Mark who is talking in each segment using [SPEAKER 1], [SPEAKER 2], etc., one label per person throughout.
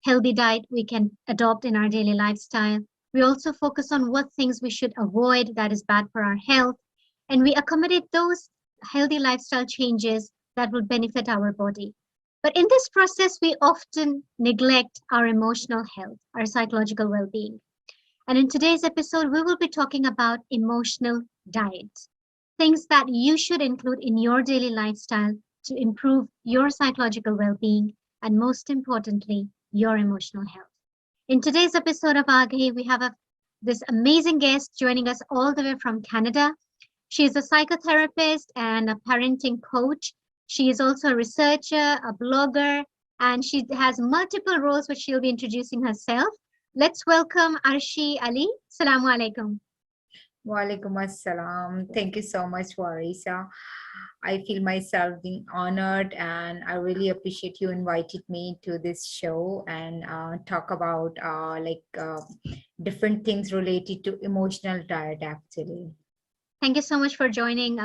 [SPEAKER 1] healthy diet we can adopt in our daily lifestyle. We also focus on what things we should avoid that is bad for our health. And we accommodate those healthy lifestyle changes that will benefit our body. But in this process, we often neglect our emotional health, our psychological well being. And in today's episode, we will be talking about emotional diet, things that you should include in your daily lifestyle to improve your psychological well being and, most importantly, your emotional health. In today's episode of Aage, we have this amazing guest joining us all the way from Canada. She is a psychotherapist and a parenting coach. She is also a researcher, a blogger, and she has multiple roles which she'll be introducing herself. Let's welcome Arshi Ali. Assalamu alaikum.
[SPEAKER 2] Walaikum assalam. Thank you so much, Warisa. I feel myself being honored, and I really appreciate you invited me to this show and talk about different things related to emotional diet, actually.
[SPEAKER 1] Thank you so much for joining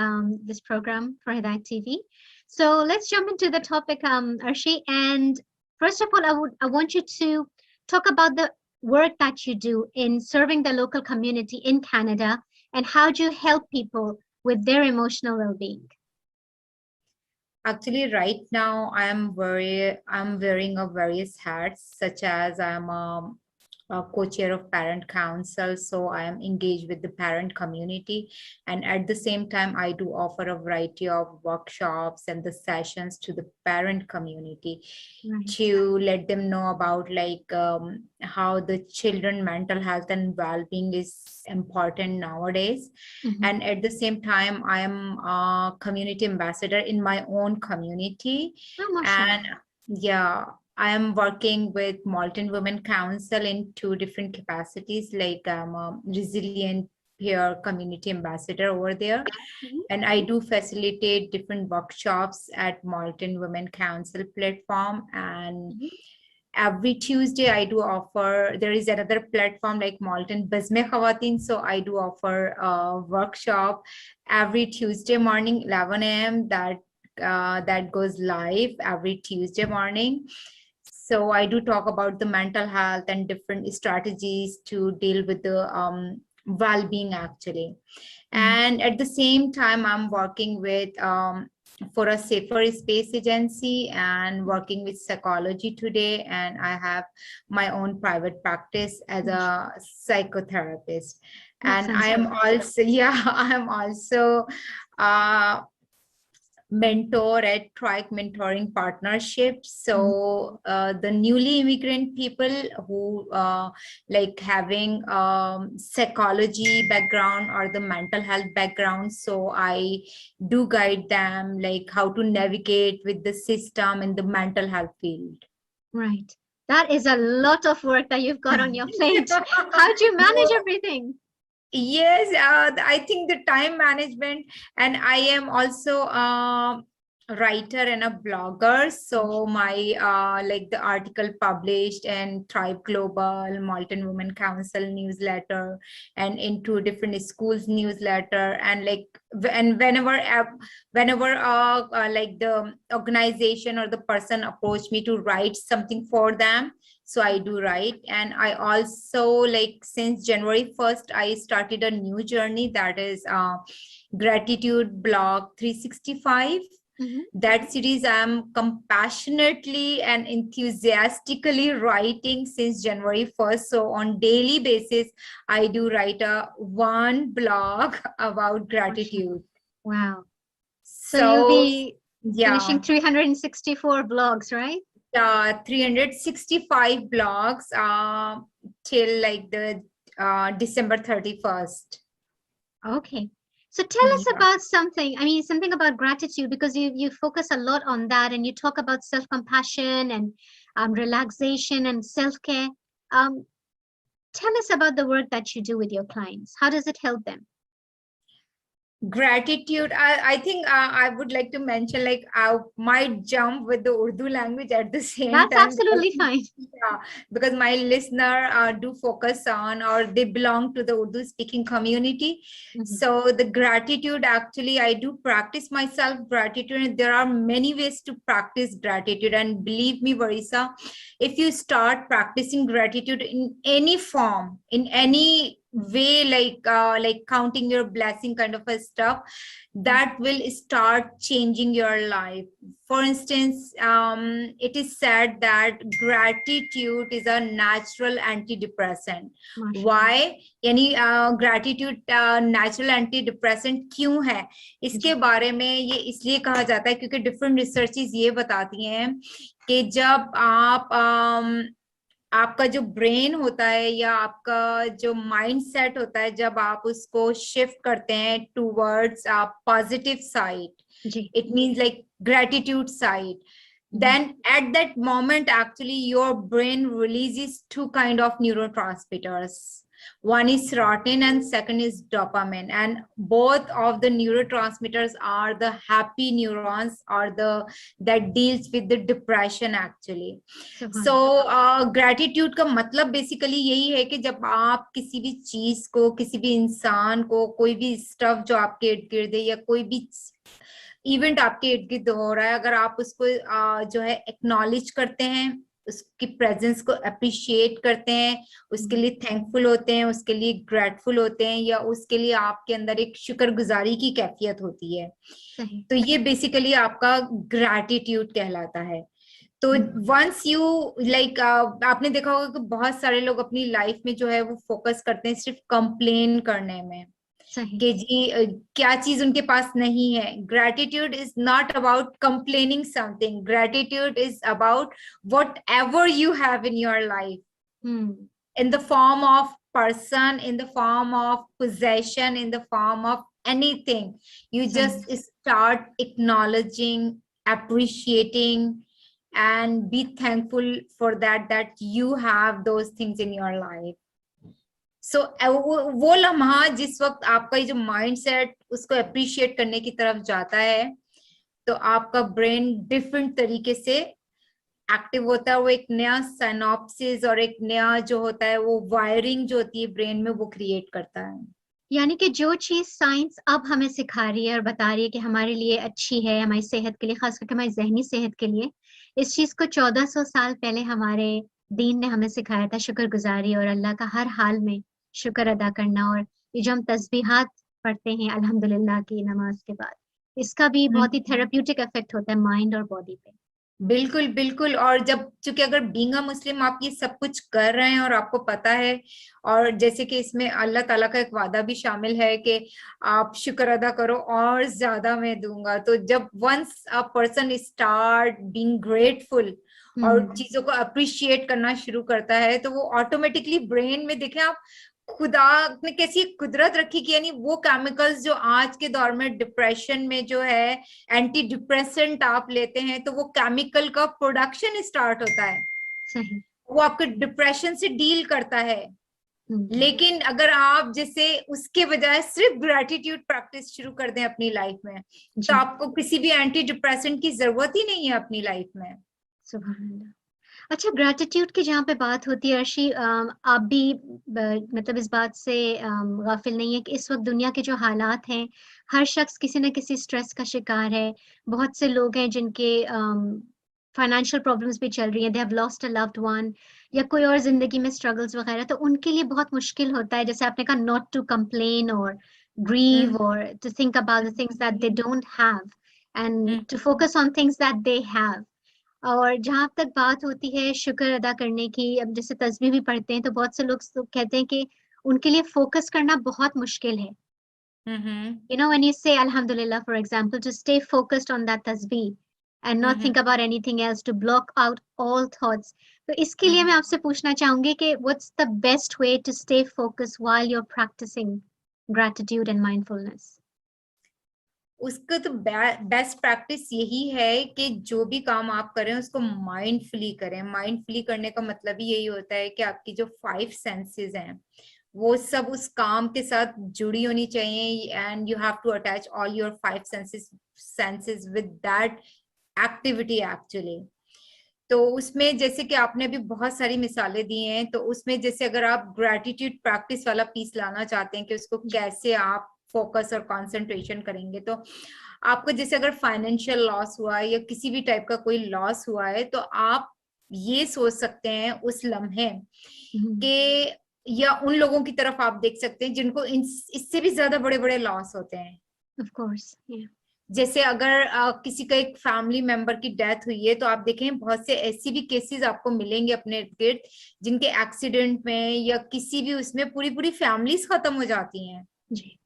[SPEAKER 1] this program for Hidayat TV. So let's jump into the topic, Arshi. And first of all, I want you to talk about the work that you do in serving the local community in Canada and how do you help people with their emotional well-being?
[SPEAKER 2] Actually, right now I'm wearing a various hats, such as I'm a co-chair of parent council, so I am engaged with the parent community, and at the same time I do offer a variety of workshops and the sessions to the parent community to let them know about how the children mental health and well-being is important nowadays. And at the same time I am a community ambassador in my own community. And yeah, I am working with Malton Women Council in two different capacities, like I'm a resilient peer community ambassador over there. And I do facilitate different workshops at Malton Women Council platform. And every Tuesday I do offer, there is another platform like Malton Bazme Khawateen. So I do offer a workshop every Tuesday morning, 11 a.m. That goes live every Tuesday morning. So I do talk about the mental health and different strategies to deal with the well-being, actually. And at the same time, I'm working with for a safer space agency and working with Psychology Today. And I have my own private practice as a psychotherapist. And I am also, yeah, I am also mentor at Trike Mentoring Partnership. So the newly immigrant people who like having psychology background or the mental health background, so I do guide them like how to navigate with the system in the mental health field.
[SPEAKER 1] Right. That is a lot of work that you've got on your plate. How do you manage everything?
[SPEAKER 2] Yes, I think the time management, and I am also a writer and a blogger. So my like the article published in Tribe Global, Malton Women Council newsletter, and in two different schools newsletter, and whenever like the organization or the person approached me to write something for them, so I do write. And I also, like, since January 1st, I started a new journey, that is Gratitude Blog 365. That series I'm compassionately and enthusiastically writing since January 1st. So on daily basis, I do write one blog about gratitude.
[SPEAKER 1] Wow. So you'll be finishing 364 blogs, right?
[SPEAKER 2] 365 blogs till like the December 31st.
[SPEAKER 1] Okay. So tell us about something. I mean, something about gratitude, because you focus a lot on that, and you talk about self-compassion and relaxation and self-care. Tell us about the work that you do with your clients. How does it help them?
[SPEAKER 2] Gratitude, I think I would like to mention, like I might jump with the Urdu language at the same
[SPEAKER 1] That's
[SPEAKER 2] time because,
[SPEAKER 1] absolutely fine.
[SPEAKER 2] yeah, because my listener do focus on, or they belong to the Urdu speaking community.
[SPEAKER 1] Mhm.
[SPEAKER 2] So the gratitude, actually, I do practice myself gratitude, and there are many ways to practice gratitude. And believe me, Varisa, if you start practicing gratitude in any form, in any way, like counting your blessing kind of a stuff, that will start changing your life. For instance, it is said that gratitude is a natural antidepressant.
[SPEAKER 1] माशाल्लाह
[SPEAKER 2] why, यानी gratitude natural antidepressant क्यों है, इसके
[SPEAKER 1] जी
[SPEAKER 2] बारे में ये इसलिए कहा जाता है क्योंकि डिफरेंट रिसर्चेस ये बताती हैं कि जब आपका जो ब्रेन होता है या आपका जो माइंड सेट होता है, जब आप उसको शिफ्ट करते हैं टूवर्ड्स पॉजिटिव साइड,
[SPEAKER 1] जी
[SPEAKER 2] it means like gratitude side,
[SPEAKER 1] hmm,
[SPEAKER 2] then at that moment actually your brain releases two kind of neurotransmitters. One is serotonin and second is dopamine, and both of the neurotransmitters are the happy neurons, or the that deals with the depression actually.
[SPEAKER 1] सुभान
[SPEAKER 2] सो gratitude का मतलब basically यही है कि जब आप किसी भी चीज को, किसी भी इंसान को, कोई भी स्टफ जो आपके इर्द गिर्द है, या कोई भी इवेंट आपके इर्द गिर्द हो रहा है, अगर आप उसको जो है एक्नॉलेज करते हैं, उसकी प्रेजेंस को अप्रिशिएट करते हैं, उसके लिए थैंकफुल होते हैं, उसके लिए ग्रेटफुल होते हैं, या उसके लिए आपके अंदर एक शुक्रगुजारी की कैफियत होती है,
[SPEAKER 1] सही
[SPEAKER 2] तो ये बेसिकली आपका ग्रैटिट्यूड कहलाता है। तो
[SPEAKER 1] हम्म,
[SPEAKER 2] वंस यू लाइक आपने देखा होगा कि बहुत सारे लोग अपनी लाइफ में जो है वो फोकस करते हैं सिर्फ कंप्लेन करने में,
[SPEAKER 1] सही
[SPEAKER 2] कि जी क्या चीज उनके पास नहीं है। Gratitude is not about complaining something, gratitude is about what ever you have in your life,
[SPEAKER 1] hmm
[SPEAKER 2] in the form of person, in the form of possession, in the form of anything. You
[SPEAKER 1] सही
[SPEAKER 2] just start acknowledging, appreciating, and be thankful for that you have those things in your life. सो वो लम्हा जिस वक्त आपका ये जो mind set उसको appreciate करने की तरफ जाता है, तो आपका ब्रेन डिफरेंट तरीके से एक्टिव होता है, वो एक नया साइनॉप्सिस और एक नया जो होता है वो वायरिंग जो होती है ब्रेन में वो क्रिएट करता है।
[SPEAKER 1] यानी कि जो चीज साइंस अब हमें सिखा रही है और बता रही है कि हमारे लिए अच्छी है, हमारी सेहत के लिए, खास करके हमारी जहनी सेहत के लिए, इस चीज को 1400 साल पहले हमारे दीन ने हमें सिखाया था, शुक्रगुजारी और अल्लाह का हर हाल में शुक्र अदा करना। और ये जो हम तस्बीहात पढ़ते हैं अल्हम्दुलिल्लाह की नमाज के बाद, इसका भी बहुत ही
[SPEAKER 2] हम्म।
[SPEAKER 1] थेराप्यूटिक इफेक्ट होता है माइंड और बॉडी पे।
[SPEAKER 2] बिल्कुल बिल्कुल, और जब चूंकि अगर बीइंग अ मुस्लिम आप ये सब कुछ कर रहे हैं और आपको पता है, और जैसे कि इसमें अल्लाह ताला का एक वादा भी शामिल है कि आप शुक्र अदा करो और ज्यादा मैं दूंगा, तो जब once a person start being grateful और
[SPEAKER 1] हम्म
[SPEAKER 2] चीजों को अप्रिशिएट करना शुरू करता है, तो वो ऑटोमेटिकली ब्रेन में, देखें आप, खुदा ने कैसी कुदरत रखी कि यानी वो केमिकल्स जो आज के दौर में डिप्रेशन में जो है एंटी डिप्रेसेंट आप लेते हैं, तो वो केमिकल का प्रोडक्शन स्टार्ट होता है,
[SPEAKER 1] सही
[SPEAKER 2] वो आपके डिप्रेशन से डील करता है।
[SPEAKER 1] हम्म
[SPEAKER 2] लेकिन अगर आप जैसे उसके बजाय सिर्फ ग्रेटिट्यूड प्रैक्टिस शुरू कर दें अपनी लाइफ में, तो
[SPEAKER 1] जी
[SPEAKER 2] आपको किसी भी एंटी डिप्रेसेंट की जरूरत ही नहीं है अपनी लाइफ में।
[SPEAKER 1] सुभान अल्लाह। अच्छा, ग्रैटिट्यूड की जहाँ पे बात होती है अर्शी, आप भी मतलब इस बात से गाफिल नहीं है कि इस वक्त दुनिया के जो हालात हैं, हर शख्स किसी न किसी स्ट्रेस का शिकार है। बहुत से लोग हैं जिनके फाइनेंशियल प्रॉब्लम्स भी चल रही हैं, they have lost a loved one, या कोई और जिंदगी में स्ट्रगल्स वगैरह, तो उनके लिए बहुत मुश्किल होता है, जैसे आपने कहा, नॉट टू कंप्लेन और ग्रीव
[SPEAKER 2] हम्म
[SPEAKER 1] और to think about the things that they don't have and to focus on things that they have. और जहाँ तक बात होती है शुक्र अदा करने की, अब जैसे तस्बीह भी पढ़ते हैं तो बहुत से लोग तो कहते हैं कि उनके लिए फोकस करना बहुत मुश्किल है।
[SPEAKER 2] हम्म
[SPEAKER 1] You know, when you say Alhamdulillah, for example, to stay focused on that tasbih and not
[SPEAKER 2] hmm
[SPEAKER 1] think about anything else, to block out all thoughts. तो इसके लिए मैं
[SPEAKER 2] हम्म
[SPEAKER 1] आपसे पूछना चाहूंगी कि what's the best way to stay focused while you're practicing gratitude and mindfulness?
[SPEAKER 2] उसका तो बेस्ट प्रैक्टिस यही है कि जो भी काम आप करें उसको माइंडफुली करें। माइंडफुली करने का मतलब ही यही होता है कि आपकी जो 5 सेंसेस हैं वो सब उस काम के साथ जुड़ी होनी चाहिए, and you have to attach all your 5 senses with that activity actually. तो उसमें जैसे कि आपने भी बहुत सारी मिसालें दी हैं, तो उसमें जैसे अगर आप ग्रेटिट्यूड प्रैक्टिस वाला पीस लाना चाहते हैं कि उसको कैसे आप फोकस और कंसंट्रेशन करेंगे, तो आपको जैसे अगर फाइनेंशियल लॉस हुआ है या किसी भी टाइप का कोई लॉस हुआ है, तो आप ये सोच सकते हैं उस लम्हे कि, या उन लोगों की तरफ आप देख सकते हैं जिनको इससे भी ज्यादा बड़े बड़े लॉस होते हैं।
[SPEAKER 1] Of course, yeah.
[SPEAKER 2] जैसे अगर किसी का एक फैमिली मेंबर की डेथ हुई है, तो आप देखें बहुत से ऐसी भी केसेस आपको मिलेंगे अपने इर्द गिर्द, जिनके एक्सीडेंट में या किसी भी उसमें पूरी पूरी फैमिलीज खत्म हो जाती हैं।
[SPEAKER 1] जी.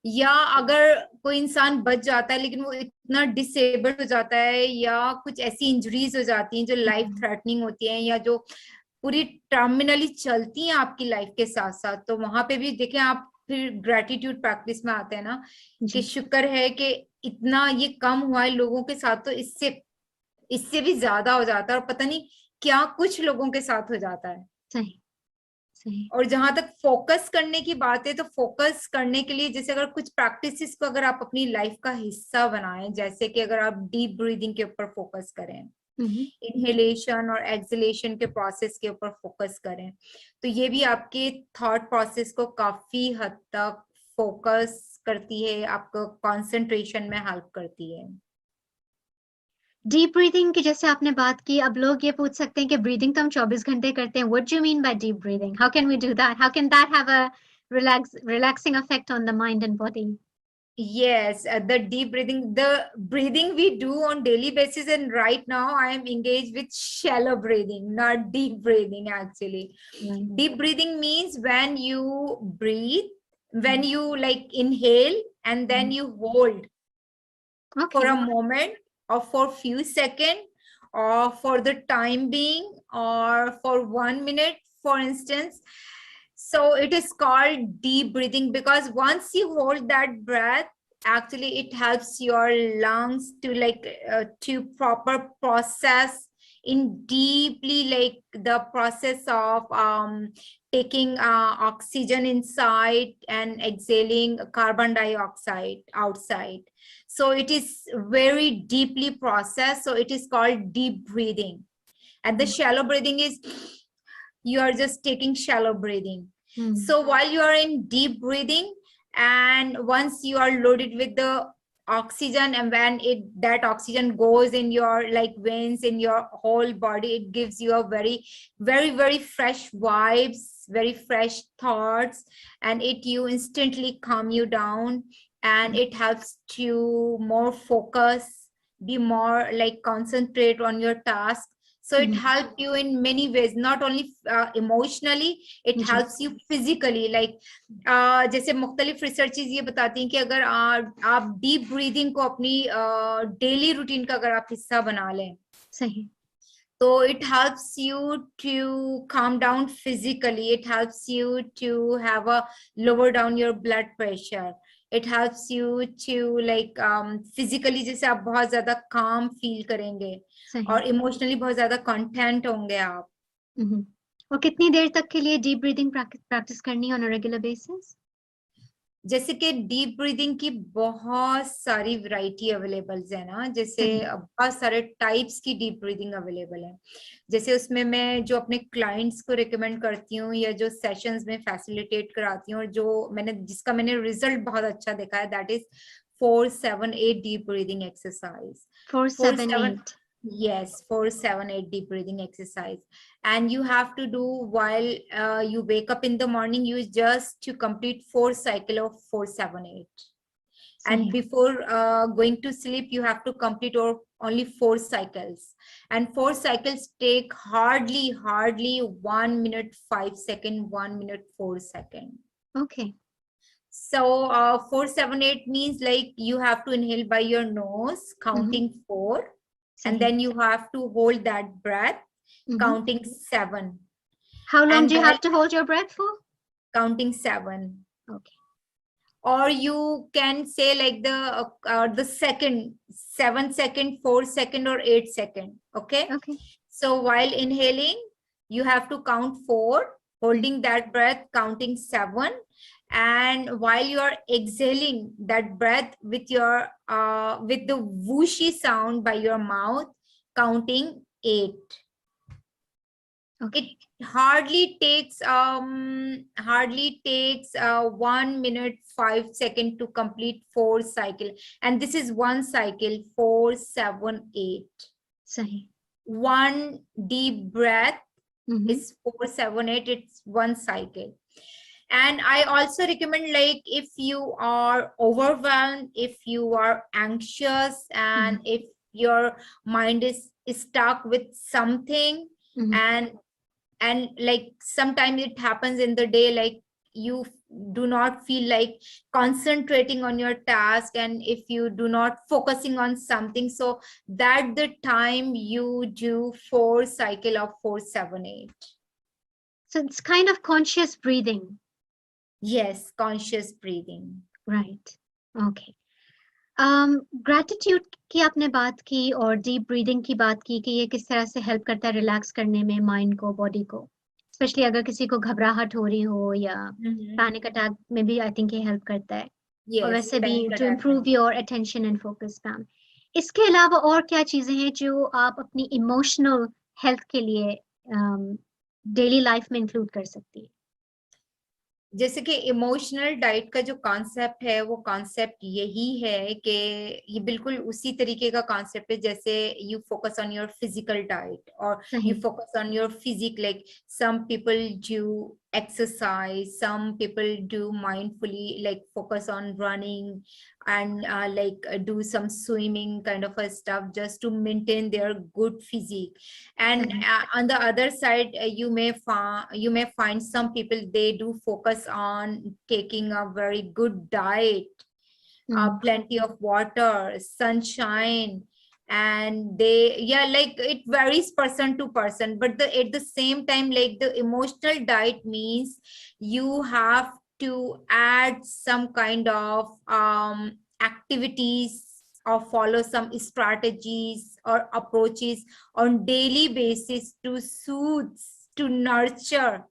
[SPEAKER 2] या अगर कोई इंसान बच जाता है लेकिन वो इतना डिसेबल्ड हो जाता है, या कुछ ऐसी इंजरीज हो जाती हैं जो लाइफ थ्रेटनिंग होती हैं, या जो पूरी टर्मिनली चलती हैं आपकी लाइफ के साथ साथ, तो वहां पे भी देखें आप फिर ग्रेटिट्यूड प्रैक्टिस में आते हैं ना, कि शुक्र है कि इतना ये कम हुआ है लोगों के साथ, तो इससे इससे भी ज्यादा हो जाता है, और पता नहीं क्या कुछ लोगों के साथ हो जाता है।
[SPEAKER 1] सही, सही.
[SPEAKER 2] और जहां तक फोकस करने की बात है, तो फोकस करने के लिए जैसे अगर कुछ प्रैक्टिसेस को अगर आप अपनी लाइफ का हिस्सा बनाएं, जैसे कि अगर आप डीप ब्रीदिंग के ऊपर फोकस करें, इनहेलेशन और एक्सहेलेशन के प्रोसेस के ऊपर फोकस करें, तो ये भी आपके थॉट प्रोसेस को काफी हद तक फोकस करती है, आपको कंसंट्रेशन में हेल्प करती है।
[SPEAKER 1] डीप ब्रीदिंग की जैसे आपने बात की, अब लोग ये पूछ सकते हैं कि ब्रीदिंग तो हम 24 घंटे करते हैं. What do you mean by deep breathing? How can we do that? How can that have a relaxing effect on the mind and body?
[SPEAKER 2] Yes, the breathing we do on daily basis, and right now I am engaged with shallow breathing, not deep breathing actually.
[SPEAKER 1] Right.
[SPEAKER 2] Deep breathing means when you breathe, when you like inhale and then you hold for
[SPEAKER 1] Okay.
[SPEAKER 2] a moment or for few seconds or for the time being or for 1 minute, for instance. So it is called deep breathing, because once you hold that breath, actually it helps your lungs to to proper process in deeply, like the process of taking oxygen inside and exhaling carbon dioxide outside. So it is very deeply processed, so it is called deep breathing. And the shallow breathing is, you are just taking shallow breathing. So while you are in deep breathing, and once you are loaded with the oxygen, and when that oxygen goes in your like veins in your whole body, it gives you a very fresh vibes, very fresh thoughts, and you instantly calm you down, and it helps to more focus, be more like concentrate on your task. So it helps you in many ways, not only emotionally, it helps you physically. Like जैसे मुख्तलिफ researches ये बताती हैं कि अगर आप deep breathing को अपनी डेली रूटीन का अगर आप हिस्सा बना लें,
[SPEAKER 1] सही,
[SPEAKER 2] so it helps you to calm down physically. It helps you to have a lower down your blood pressure. It helps you to like physically, जैसे आप बहुत ज्यादा calm feel करेंगे और emotionally बहुत ज्यादा content होंगे आप.
[SPEAKER 1] और कितनी देर तक के लिए डीप ब्रीदिंग प्रैक्टिस करनी है ऑन अ रेगुलर बेसिस?
[SPEAKER 2] जैसे कि डीप ब्रीदिंग की बहुत सारी वैरायटी अवेलेबल है ना, जैसे बहुत सारे टाइप्स की डीप ब्रीदिंग अवेलेबल है. जैसे उसमें मैं जो अपने क्लाइंट्स को रिकमेंड करती हूँ या जो सेशंस में फैसिलिटेट कराती हूँ और जो जिसका मैंने रिजल्ट बहुत अच्छा देखा है, that is 4-7-8 deep breathing exercise.
[SPEAKER 1] 4-7-8.
[SPEAKER 2] Yes, 4-7-8 deep breathing exercise, and you have to do while you wake up in the morning. You just to complete 4 cycle of 4-7-8, and before going to sleep, you have to complete only 4 cycles, and 4 cycles take hardly 1 minute 5 second, 1 minute 4 second.
[SPEAKER 1] Okay.
[SPEAKER 2] So 4-7-8 means like you have to inhale by your nose, counting 4. And then you have to hold that breath, counting 7.
[SPEAKER 1] How long do you have to hold your breath for?
[SPEAKER 2] Counting 7.
[SPEAKER 1] Okay.
[SPEAKER 2] Or you can say like the second, 7 second, 4 second, or 8 second. Okay.
[SPEAKER 1] Okay.
[SPEAKER 2] So while inhaling, you have to count 4. holding that breath, counting 7, and while you are exhaling that breath with your with the whooshy sound by your mouth, counting 8.
[SPEAKER 1] Okay.
[SPEAKER 2] It hardly takes 1 minute 5 second to complete 4 cycle, and this is one cycle, 4 7 8.
[SPEAKER 1] Sahi.
[SPEAKER 2] One deep breath
[SPEAKER 1] Mhm.
[SPEAKER 2] is 4 7 8. It's one cycle. And I also recommend, like, if you are overwhelmed, if you are anxious, and if your mind is stuck with something,
[SPEAKER 1] Mhm.
[SPEAKER 2] and like sometimes it happens in the day, like you do not feel like concentrating on your task, and if you do not focusing on something, so that the time you do 4 cycle of 4 7 8.
[SPEAKER 1] So it's kind of conscious breathing,
[SPEAKER 2] Yes, conscious breathing.
[SPEAKER 1] right? Okay. Gratitude की आपने बात की और deep breathing की बात की कि ये किस तरह से हेल्प करता है रिलैक्स करने में माइंड को, बॉडी को, स्पेशली अगर किसी को घबराहट हो रही हो या पैनिक अटैक में भी आई थिंक ये हेल्प करता है, और
[SPEAKER 2] Yes,
[SPEAKER 1] वैसे भी
[SPEAKER 2] panic
[SPEAKER 1] टू
[SPEAKER 2] attack
[SPEAKER 1] इम्प्रूव
[SPEAKER 2] में.
[SPEAKER 1] Your attention and focus span. इसके अलावा और क्या चीजें हैं जो आप अपनी इमोशनल हेल्थ के लिए डेली लाइफ में इंक्लूड कर सकती है?
[SPEAKER 2] जैसे कि इमोशनल डाइट का जो कॉन्सेप्ट है, वो कॉन्सेप्ट यही है कि ये बिल्कुल उसी तरीके का कॉन्सेप्ट है जैसे you focus on your physical diet और
[SPEAKER 1] सही।
[SPEAKER 2] You focus on your physique, like some people do exercise, some people do mindfully, like focus on running and do some swimming kind of a stuff just to maintain their good physique. And on the other side, you may find some people, they do focus on taking a very good diet, plenty of water, sunshine, and they, yeah, like it varies person to person, but at the same time, like the emotional diet means you have to add some kind of activities or follow some strategies or approaches on daily basis to soothe, to nurture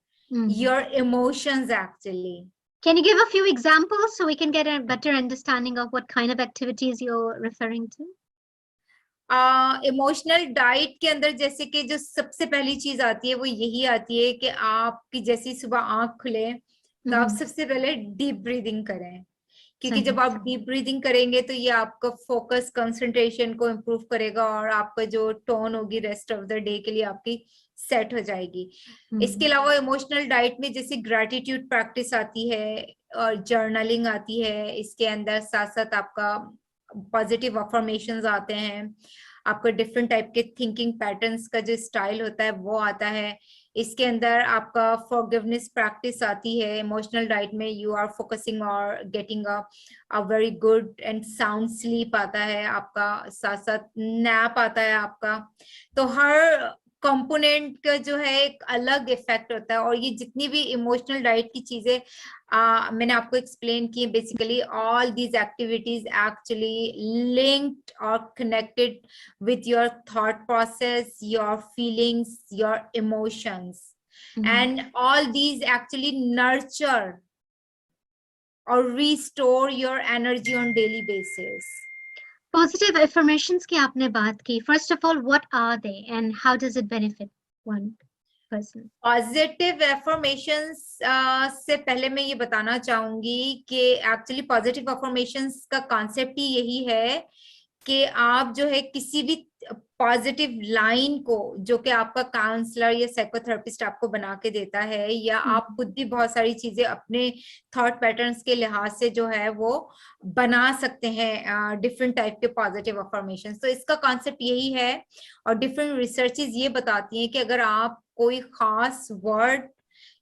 [SPEAKER 2] your emotions actually.
[SPEAKER 1] Can you give a few examples so we can get a better understanding of what kind of activities you're referring to?
[SPEAKER 2] Emotional diet के अंदर जैसे कि जो सबसे पहली चीज आती है वो यही आती है कि आपकी जैसी सुबह आंख खुले तो आप सबसे पहले डीप ब्रीदिंग करें, क्योंकि जब आप डीप ब्रीदिंग करेंगे तो ये आपका फोकस कंसंट्रेशन को इम्प्रूव करेगा और आपका जो टोन होगी रेस्ट ऑफ द डे के लिए आपकी सेट हो जाएगी। इसके अलावा इमोशनल डाइट में जैसे ग्रैटिट्यूड प्रैक्टिस आती है और जर्नलिंग आती है, इसके अंदर साथ साथ आपका पॉजिटिव अफर्मेशंस आते हैं, आपका डिफरेंट टाइप के थिंकिंग पैटर्न्स का जो स्टाइल होता है वो आता है, इसके अंदर आपका फॉरगिवनेस प्रैक्टिस आती है। इमोशनल डाइट में यू आर फोकसिंग और getting a very good and sound sleep आता है आपका, साथ साथ नैप आता है आपका। तो हर कंपोनेंट का जो है एक अलग इफेक्ट होता है, और ये जितनी भी इमोशनल डाइट की चीजें मैंने आपको एक्सप्लेन की, basically all these activities actually linked और connected with your thought process, your feelings, your emotions, and all these actually nurture or restore your energy on daily basis.
[SPEAKER 1] Positive affirmations की आपने बात की. First of all, what are they and how does it benefit one person?
[SPEAKER 2] Positive affirmations से पहले मैं ये बताना चाहूंगी कि एक्चुअली पॉजिटिव एफर्मेशंस का कॉन्सेप्ट ही यही है कि आप जो है किसी भी पॉजिटिव लाइन को, जो कि आपका काउंसलर या साइकोथेरेपिस्ट आपको बना के देता है, या आप खुद भी बहुत सारी चीजें अपने थॉट पैटर्न्स के लिहाज से जो है वो बना सकते हैं डिफरेंट टाइप के पॉजिटिव अफर्मेशन। तो इसका कॉन्सेप्ट यही है, और डिफरेंट रिसर्चेस ये बताती हैं कि अगर आप कोई खास वर्ड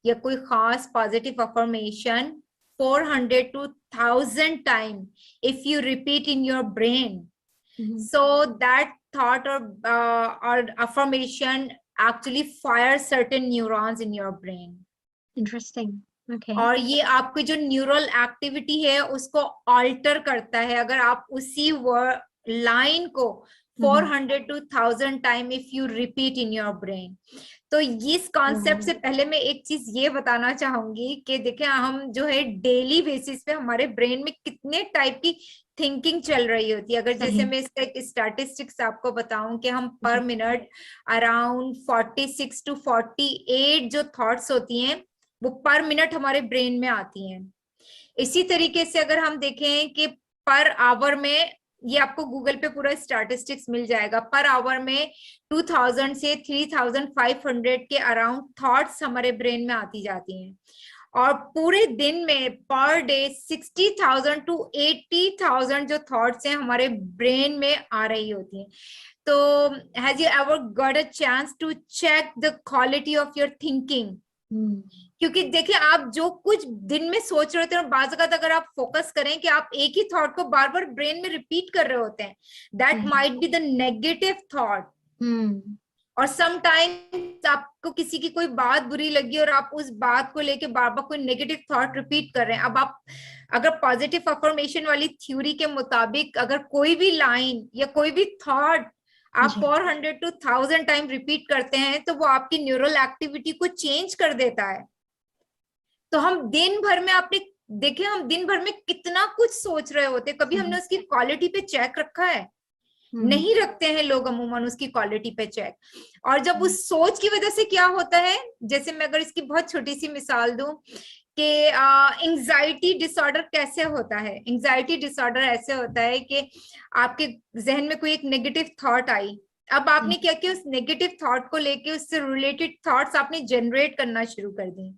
[SPEAKER 2] या कोई खास positive affirmation 400 to 1000 time if you repeat in your brain, so that thought or affirmation actually fires certain neurons in your brain.
[SPEAKER 1] Interesting. Okay.
[SPEAKER 2] और ये आपकी जो न्यूरल एक्टिविटी है उसको ऑल्टर करता है। अगर आप उसी लाइन को 400 to 1000 time if you repeat in your brain. तो इस कॉन्सेप्ट से पहले मैं एक चीज ये बताना चाहूंगी कि देखिए हम जो है डेली बेसिस पे हमारे ब्रेन में कितने टाइप की थिंकिंग चल रही होती है। अगर जैसे मैं इसका एक स्टैटिस्टिक्स आपको बताऊं कि हम पर मिनट अराउंड 46 टू 48 जो थॉट्स होती हैं वो पर मिनट हमारे ब्रेन में आती हैं। इसी तरीके से अगर हम देखें कि पर आवर में, ये आपको गूगल पे पूरा स्टैटिस्टिक्स मिल जाएगा, पर आवर में 2000 से 3500 के अराउंड थॉट्स हमारे ब्रेन में आती जाती हैं। और पूरे दिन में पर डे 60,000 टू 80,000 जो थॉट्स हैं हमारे ब्रेन में आ रही होती हैं। तो has you ever got a chance to check the quality of your thinking? क्योंकि देखिए आप जो कुछ दिन में सोच रहे थे और बाज़ औक़ात अगर आप फोकस करें कि आप एक ही थॉट को बार बार ब्रेन में रिपीट कर रहे होते हैं, that might be the negative thought. और समटाइम्स आपको किसी की कोई बात बुरी लगी और आप उस बात को लेके बार बार कोई नेगेटिव थॉट रिपीट कर रहे हैं। अब आप अगर पॉजिटिव अफर्मेशन वाली थ्योरी के मुताबिक अगर कोई भी लाइन या कोई भी थॉट आप 400 to 1000 टाइम रिपीट करते हैं तो वो आपकी न्यूरल एक्टिविटी को चेंज कर देता है। तो हम दिन भर में, आपने देखिए हम दिन भर में कितना कुछ सोच रहे होते हैं, कभी हमने उसकी क्वालिटी पे चेक रखा है? नहीं रखते हैं लोग अमूमन उसकी क्वालिटी पे चेक। और जब उस सोच की वजह से क्या होता है, जैसे मैं अगर इसकी बहुत छोटी सी मिसाल दूं कि एंजाइटी डिसऑर्डर कैसे होता है। एंजाइटी डिसऑर्डर ऐसे होता है कि आपके जहन में कोई एक नेगेटिव थॉट आई, अब आपने क्या किया, उस नेगेटिव थॉट को लेके उससे रिलेटेड थॉट्स आपने जनरेट करना शुरू कर दी।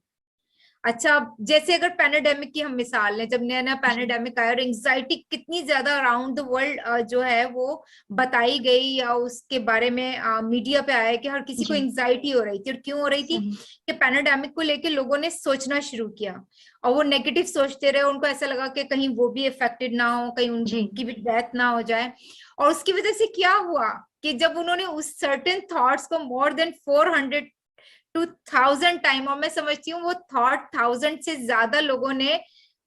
[SPEAKER 2] अच्छा, जैसे अगर पैंडेमिक की हम मिसाल लें, जब नया नया पैंडेमिक आया और एंजाइटी कितनी ज्यादा अराउंड द वर्ल्ड जो है वो बताई गई या उसके बारे में मीडिया पे आया कि हर किसी को एंजाइटी हो रही थी। और क्यों हो रही थी कि पैंडेमिक को लेके लोगों ने सोचना शुरू किया और वो नेगेटिव सोचते रहे। उनको ऐसा लगा कि कहीं वो भी इफेक्टेड ना हो, कहीं उनकी भी डेथ ना हो जाए। और उसकी वजह से क्या हुआ कि जब उन्होंने उस सर्टेन थॉट्स को मोर देन 400 to 1000 टाइम, और मैं समझती हूँ वो थॉट 1000 से ज्यादा लोगों ने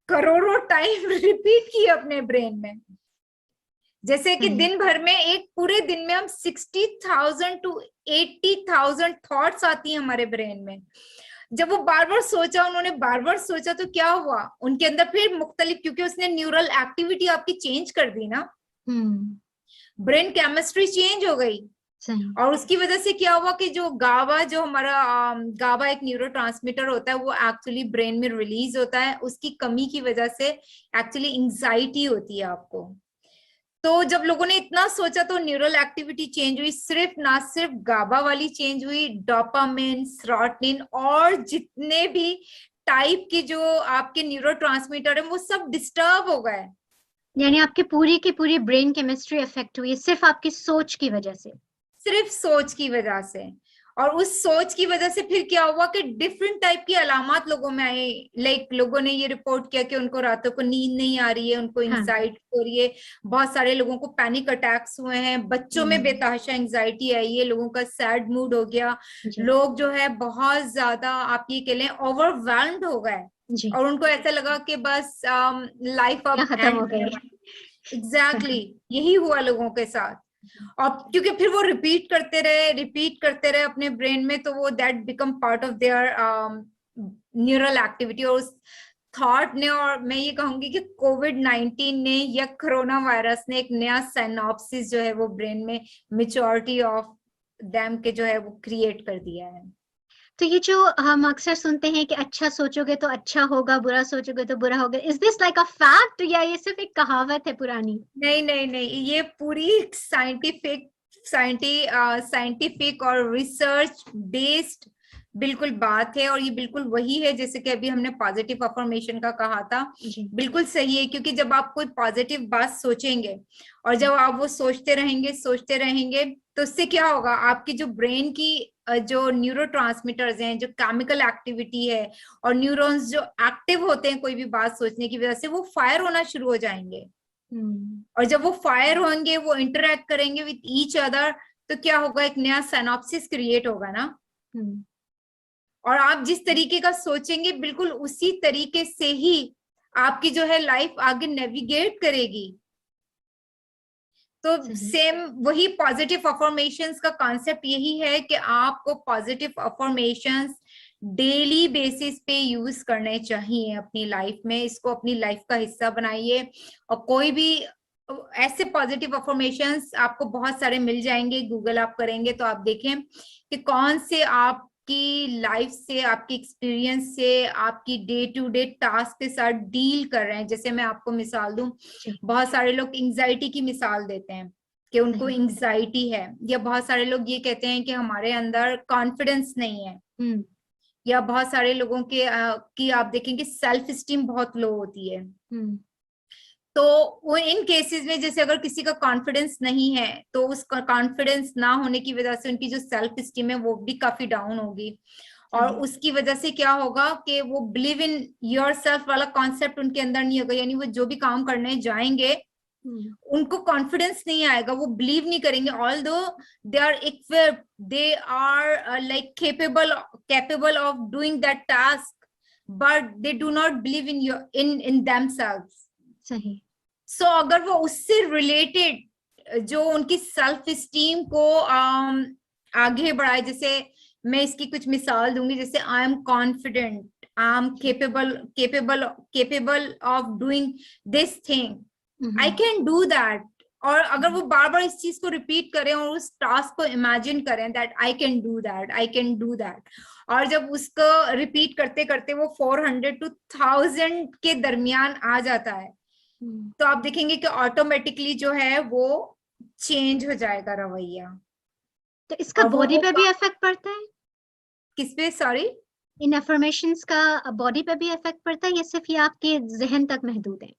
[SPEAKER 2] करोड़ों टाइम रिपीट किए अपने ब्रेन में। जैसे कि दिन भर में, एक पूरे दिन में हम 60,000 to 80,000 थॉट्स आती हैं हमारे ब्रेन में। जब वो बार बार सोचा, उन्होंने बार बार सोचा, तो क्या हुआ उनके अंदर फिर मुख्तलिफ, क्योंकि उसने न्यूरल एक्टिविटी आपकी चेंज कर दी ना, ब्रेन केमिस्ट्री चेंज हो गई। और उसकी वजह से क्या हुआ कि जो गावा, जो हमारा गावा एक न्यूरोट्रांसमीटर होता है, वो एक्चुअली ब्रेन में रिलीज होता है। उसकी कमी की वजह से एक्चुअली एंजाइटी होती है आपको। तो जब लोगों ने इतना सोचा तो न्यूरल एक्टिविटी चेंज हुई। सिर्फ ना सिर्फ गाबा वाली चेंज हुई, डोपामिन, सेरोटोनिन और जितने भी टाइप के जो आपके न्यूरोट्रांसमीटर है वो सब डिस्टर्ब हो गए।
[SPEAKER 1] यानी आपकी पूरी की पूरी ब्रेन केमिस्ट्री इफेक्ट हुई सिर्फ आपकी सोच की वजह से,
[SPEAKER 2] सिर्फ सोच की वजह से। और उस सोच की वजह से फिर क्या हुआ कि डिफरेंट टाइप की अलामत लोगों में आई। लाइक लोगों ने ये रिपोर्ट किया कि उनको रातों को नींद नहीं आ रही है, उनको एंजाइटी हो रही है। बहुत सारे लोगों को पैनिक अटैक्स हुए हैं, बच्चों में बेतहाशा एंजाइटी आई है, लोगों का सैड मूड हो गया, लोग जो है बहुत ज्यादा आप ये कह लें ओवरवेल्म्ड हो गए और उनको ऐसा लगा कि बस लाइफ अब
[SPEAKER 1] खत्म हो गई।
[SPEAKER 2] एग्जैक्टली यही हुआ लोगों के साथ। और क्योंकि फिर वो रिपीट करते रहे अपने ब्रेन में, तो वो that become part of their neural activity. और उस थॉट ने, और मैं ये कहूंगी कि कोविड-19 ने या कोरोना वायरस ने एक नया सिनॉप्सिस जो है वो ब्रेन में मेच्योरिटी ऑफ देम के जो है वो क्रिएट कर दिया है।
[SPEAKER 1] तो ये जो हम अक्सर सुनते हैं कि अच्छा सोचोगे तो अच्छा होगा, बुरा सोचोगे तो बुरा होगा, is this like a fact या ये सिर्फ एक कहावत है पुरानी?
[SPEAKER 2] नहीं नहीं नहीं, ये पूरी साइंटिफिक और रिसर्च बेस्ड बिल्कुल बात है। और ये बिल्कुल वही है जैसे कि अभी हमने पॉजिटिव अफर्मेशन का कहा था, बिल्कुल सही है। क्योंकि जब आप कोई पॉजिटिव बात सोचेंगे और जब आप वो सोचते रहेंगे तो उससे क्या होगा, आपकी जो ब्रेन की जो न्यूरोट्रांसमीटर्स हैं, जो केमिकल एक्टिविटी है और न्यूरॉन्स जो एक्टिव होते हैं कोई भी बात सोचने की वजह से, वो फायर होना शुरू हो जाएंगे। और जब वो फायर होंगे, वो इंटरेक्ट करेंगे विद ईच अदर, तो क्या होगा, एक नया सिनॉप्सिस क्रिएट होगा ना। और आप जिस तरीके का सोचेंगे बिल्कुल उसी तरीके से ही आपकी जो है लाइफ आगे नेविगेट करेगी। तो
[SPEAKER 1] सही।
[SPEAKER 2] सेम वही पॉजिटिव अफर्मेशंस का कॉन्सेप्ट यही है कि आपको पॉजिटिव अफर्मेशंस डेली बेसिस पे यूज करने चाहिए अपनी लाइफ में। इसको अपनी लाइफ का हिस्सा बनाइए, और कोई भी ऐसे पॉजिटिव अफर्मेशंस आपको बहुत सारे मिल जाएंगे, गूगल आप करेंगे तो आप देखें कि कौन से आपकी लाइफ से, आपकी एक्सपीरियंस से, आपकी डे टू डे टास्क के साथ डील कर रहे हैं। जैसे मैं आपको मिसाल दूं,
[SPEAKER 1] जी।
[SPEAKER 2] बहुत सारे लोग एंजाइटी की मिसाल देते हैं कि उनको
[SPEAKER 1] सही।
[SPEAKER 2] एंजाइटी है, या बहुत सारे लोग ये कहते हैं कि हमारे अंदर कॉन्फिडेंस नहीं है,
[SPEAKER 1] हम्म।
[SPEAKER 2] या बहुत सारे लोगों के कि आप देखेंगे सेल्फ स्टीम बहुत लो होती है।
[SPEAKER 1] हम्म।
[SPEAKER 2] तो वो इन केसेस में जैसे अगर किसी का कॉन्फिडेंस नहीं है तो उस कॉन्फिडेंस ना होने की वजह से उनकी जो सेल्फ स्टीम है वो भी काफी डाउन होगी, और
[SPEAKER 1] सही।
[SPEAKER 2] उसकी वजह से क्या होगा कि वो बिलीव इन योर सेल्फ वाला कॉन्सेप्ट उनके अंदर नहीं होगा। यानी वो जो भी काम करने जाएंगे
[SPEAKER 1] हम्म।
[SPEAKER 2] उनको कॉन्फिडेंस नहीं आएगा, वो बिलीव नहीं करेंगे, although they are equipped, they are like capable of doing that task, but they do not believe in your in themselves.
[SPEAKER 1] सही।
[SPEAKER 2] सो अगर वो उससे रिलेटेड जो उनकी सेल्फ स्टीम को आगे बढ़ाए, जैसे मैं इसकी कुछ मिसाल दूंगी, जैसे I am confident, I am
[SPEAKER 1] जी।
[SPEAKER 2] Capable of doing this thing, I
[SPEAKER 1] hmm.
[SPEAKER 2] Can do that. और अगर वो बार बार इस चीज को रिपीट करें और उस टास्क को इमेजिन करें that I can do that, I can do that, और जब उसको रिपीट करते करते वो 400 to 1000 के दरमियान आ जाता है,
[SPEAKER 1] हम्म।
[SPEAKER 2] तो आप देखेंगे कि ऑटोमेटिकली जो है वो चेंज हो जाएगा रवैया।
[SPEAKER 1] तो इसका
[SPEAKER 2] और
[SPEAKER 1] बॉडी
[SPEAKER 2] वो
[SPEAKER 1] पे भी इफेक्ट पड़ता है?
[SPEAKER 2] किस पे, सॉरी?
[SPEAKER 1] इन अफर्मेशंस का बॉडी पे भी इफेक्ट पड़ता है या सिर्फ ये आपके जहन तक महदूद है?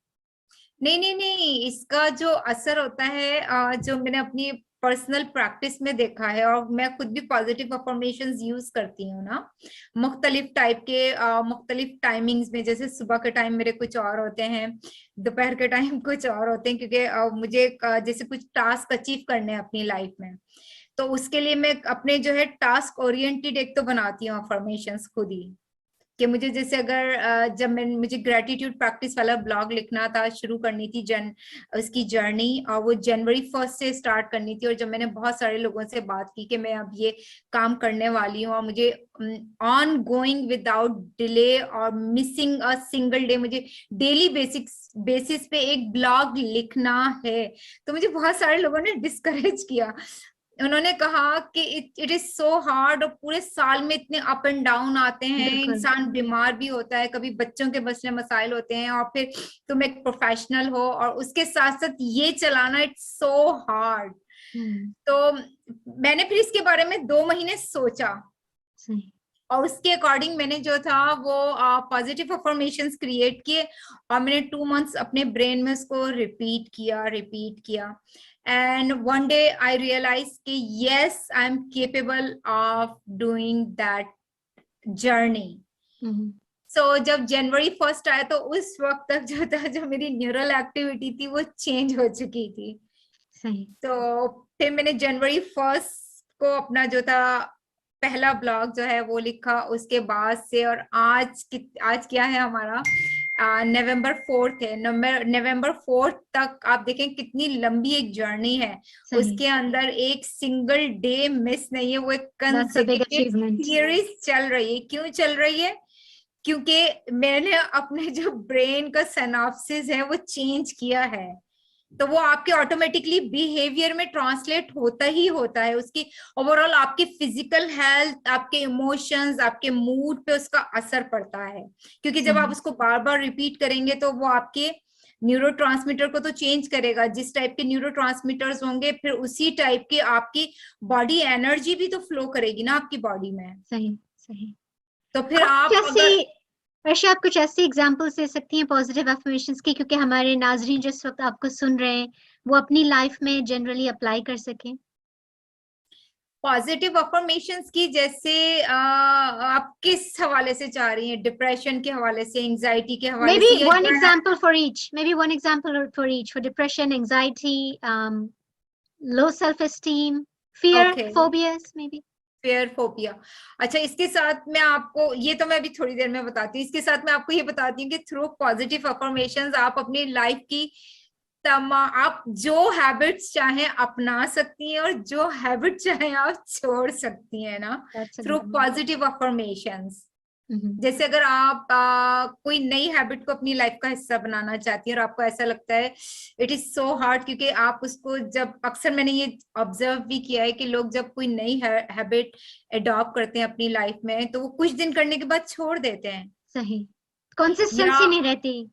[SPEAKER 2] नहीं नहीं नहीं, इसका जो असर होता है जो मैंने अपनी पर्सनल प्रैक्टिस में देखा है, और मैं खुद भी पॉजिटिव अफर्मेशंस यूज करती हूँ ना, मुख्तलिफ टाइप के मुख्तलिफ टाइमिंग्स में। जैसे सुबह के टाइम मेरे कुछ और होते हैं, दोपहर के टाइम कुछ और होते हैं, क्योंकि मुझे जैसे कुछ टास्क अचीव करने हैं अपनी लाइफ में, तो उसके लिए मैं अपने जो है टास्क ओरिएंटेड एक तो बनाती हूँ अफर्मेशंस खुद ही, कि मुझे जैसे अगर जब मैं मुझे ग्रेटिट्यूड प्रैक्टिस वाला ब्लॉग लिखना था, शुरू करनी थी उसकी जर्नी, और वो जनवरी 1 से स्टार्ट करनी थी, और जब मैंने बहुत सारे लोगों से बात की कि मैं अब ये काम करने वाली हूँ और मुझे ऑन गोइंग विदाउट डिले और मिसिंग अ सिंगल डे, मुझे डेली बेसिस पे एक ब्लॉग लिखना है, तो मुझे बहुत सारे लोगों ने डिस्करेज किया। उन्होंने कहा कि इट इज सो हार्ड, और पूरे साल में इतने अप एंड डाउन आते हैं,
[SPEAKER 1] बिल्कुल।
[SPEAKER 2] इंसान बीमार भी होता है, कभी बच्चों के मसले मसाइल होते हैं, और फिर तुम एक प्रोफेशनल हो और उसके साथ साथ ये चलाना, इट्स सो हार्ड।
[SPEAKER 1] हम्म।
[SPEAKER 2] तो मैंने फिर इसके बारे में 2 महीने सोचा,
[SPEAKER 1] सही।
[SPEAKER 2] और उसके अकॉर्डिंग मैंने जो था वो पॉजिटिव अफर्मेशंस क्रिएट किए, और मैंने 2 मंथ्स अपने ब्रेन में उसको रिपीट किया, and one day I realise कि yes I am capable of doing that journey.
[SPEAKER 1] Hmm.
[SPEAKER 2] So जब जनवरी 1 आया तो उस वक्त तक जो था, जो मेरी न्यूरल एक्टिविटी थी वो चेंज हो चुकी थी।
[SPEAKER 1] सही।
[SPEAKER 2] तो फिर मैंने जनवरी 1 को अपना जो था पहला ब्लॉग जो है वो लिखा, उसके बाद से, और आज क्या है हमारा, नवंबर 4 है, नवंबर 4 तक आप देखें कितनी लंबी एक जर्नी है,
[SPEAKER 1] सही।
[SPEAKER 2] उसके अंदर एक सिंगल डे मिस नहीं है, वो एक
[SPEAKER 1] that's a big
[SPEAKER 2] consecutive
[SPEAKER 1] achievement.
[SPEAKER 2] Series चल रही है। क्यों चल रही है? क्योंकि मैंने अपने जो ब्रेन का सिनॉप्सिस है वो चेंज किया है, तो वो आपके ऑटोमेटिकली बिहेवियर में ट्रांसलेट होता ही होता है, उसकी ओवरऑल आपकी फिजिकल हेल्थ, आपके इमोशंस, आपके मूड पे उसका असर पड़ता है, क्योंकि जब आप
[SPEAKER 1] सही।
[SPEAKER 2] उसको बार बार रिपीट करेंगे तो वो आपके न्यूरोट्रांसमीटर को तो चेंज करेगा, जिस टाइप के न्यूरोट्रांसमीटर्स होंगे फिर उसी टाइप की आपकी बॉडी एनर्जी भी तो फ्लो करेगी ना आपकी बॉडी में।
[SPEAKER 1] सही। सही।
[SPEAKER 2] तो फिर
[SPEAKER 1] आप
[SPEAKER 2] आप
[SPEAKER 1] कैसे,
[SPEAKER 2] अगर
[SPEAKER 1] अर्षा, आप कुछ ऐसे एग्जांपल्स दे सकती हैं पॉजिटिव अफर्मेशंस की, क्योंकि हमारे नाजरीन जिस वक्त आपको सुन रहे हैं वो अपनी लाइफ में जनरली अप्लाई कर सकें?
[SPEAKER 2] पॉजिटिव अफर्मेशंस की, जैसे आप किस हवाले से चाह रही हैं, डिप्रेशन के हवाले से, एंजाइटी के हवाले
[SPEAKER 1] Maybe
[SPEAKER 2] से, या
[SPEAKER 1] one example for each. Maybe one example for each. For depression, anxiety, low self-esteem, fear,
[SPEAKER 2] okay,
[SPEAKER 1] phobias, maybe.
[SPEAKER 2] Fair phobia. अच्छा, इसके साथ मैं आपको, ये तो मैं अभी थोड़ी देर में बताती हूँ, इसके साथ मैं आपको ये बताती हूँ कि थ्रू पॉजिटिव अफर्मेशंस आप अपनी लाइफ की आप जो हैबिट्स चाहें अपना सकती हैं और जो हैबिट चाहें आप छोड़ सकती हैं ना,
[SPEAKER 1] That's a
[SPEAKER 2] through
[SPEAKER 1] good one.
[SPEAKER 2] Positive affirmations.
[SPEAKER 1] Mhm.
[SPEAKER 2] जैसे अगर आप कोई नई हैबिट को अपनी लाइफ का हिस्सा बनाना चाहती हैं और आपको ऐसा लगता है इट इज सो हार्ड, क्योंकि आप उसको जब, अक्सर मैंने ये ऑब्जर्व भी किया है कि लोग जब कोई नई हैबिट अडॉप्ट करते हैं अपनी लाइफ में, तो वो कुछ दिन करने के बाद छोड़ देते हैं,
[SPEAKER 1] सही,
[SPEAKER 2] या
[SPEAKER 1] कंसिस्टेंसी नहीं रहती।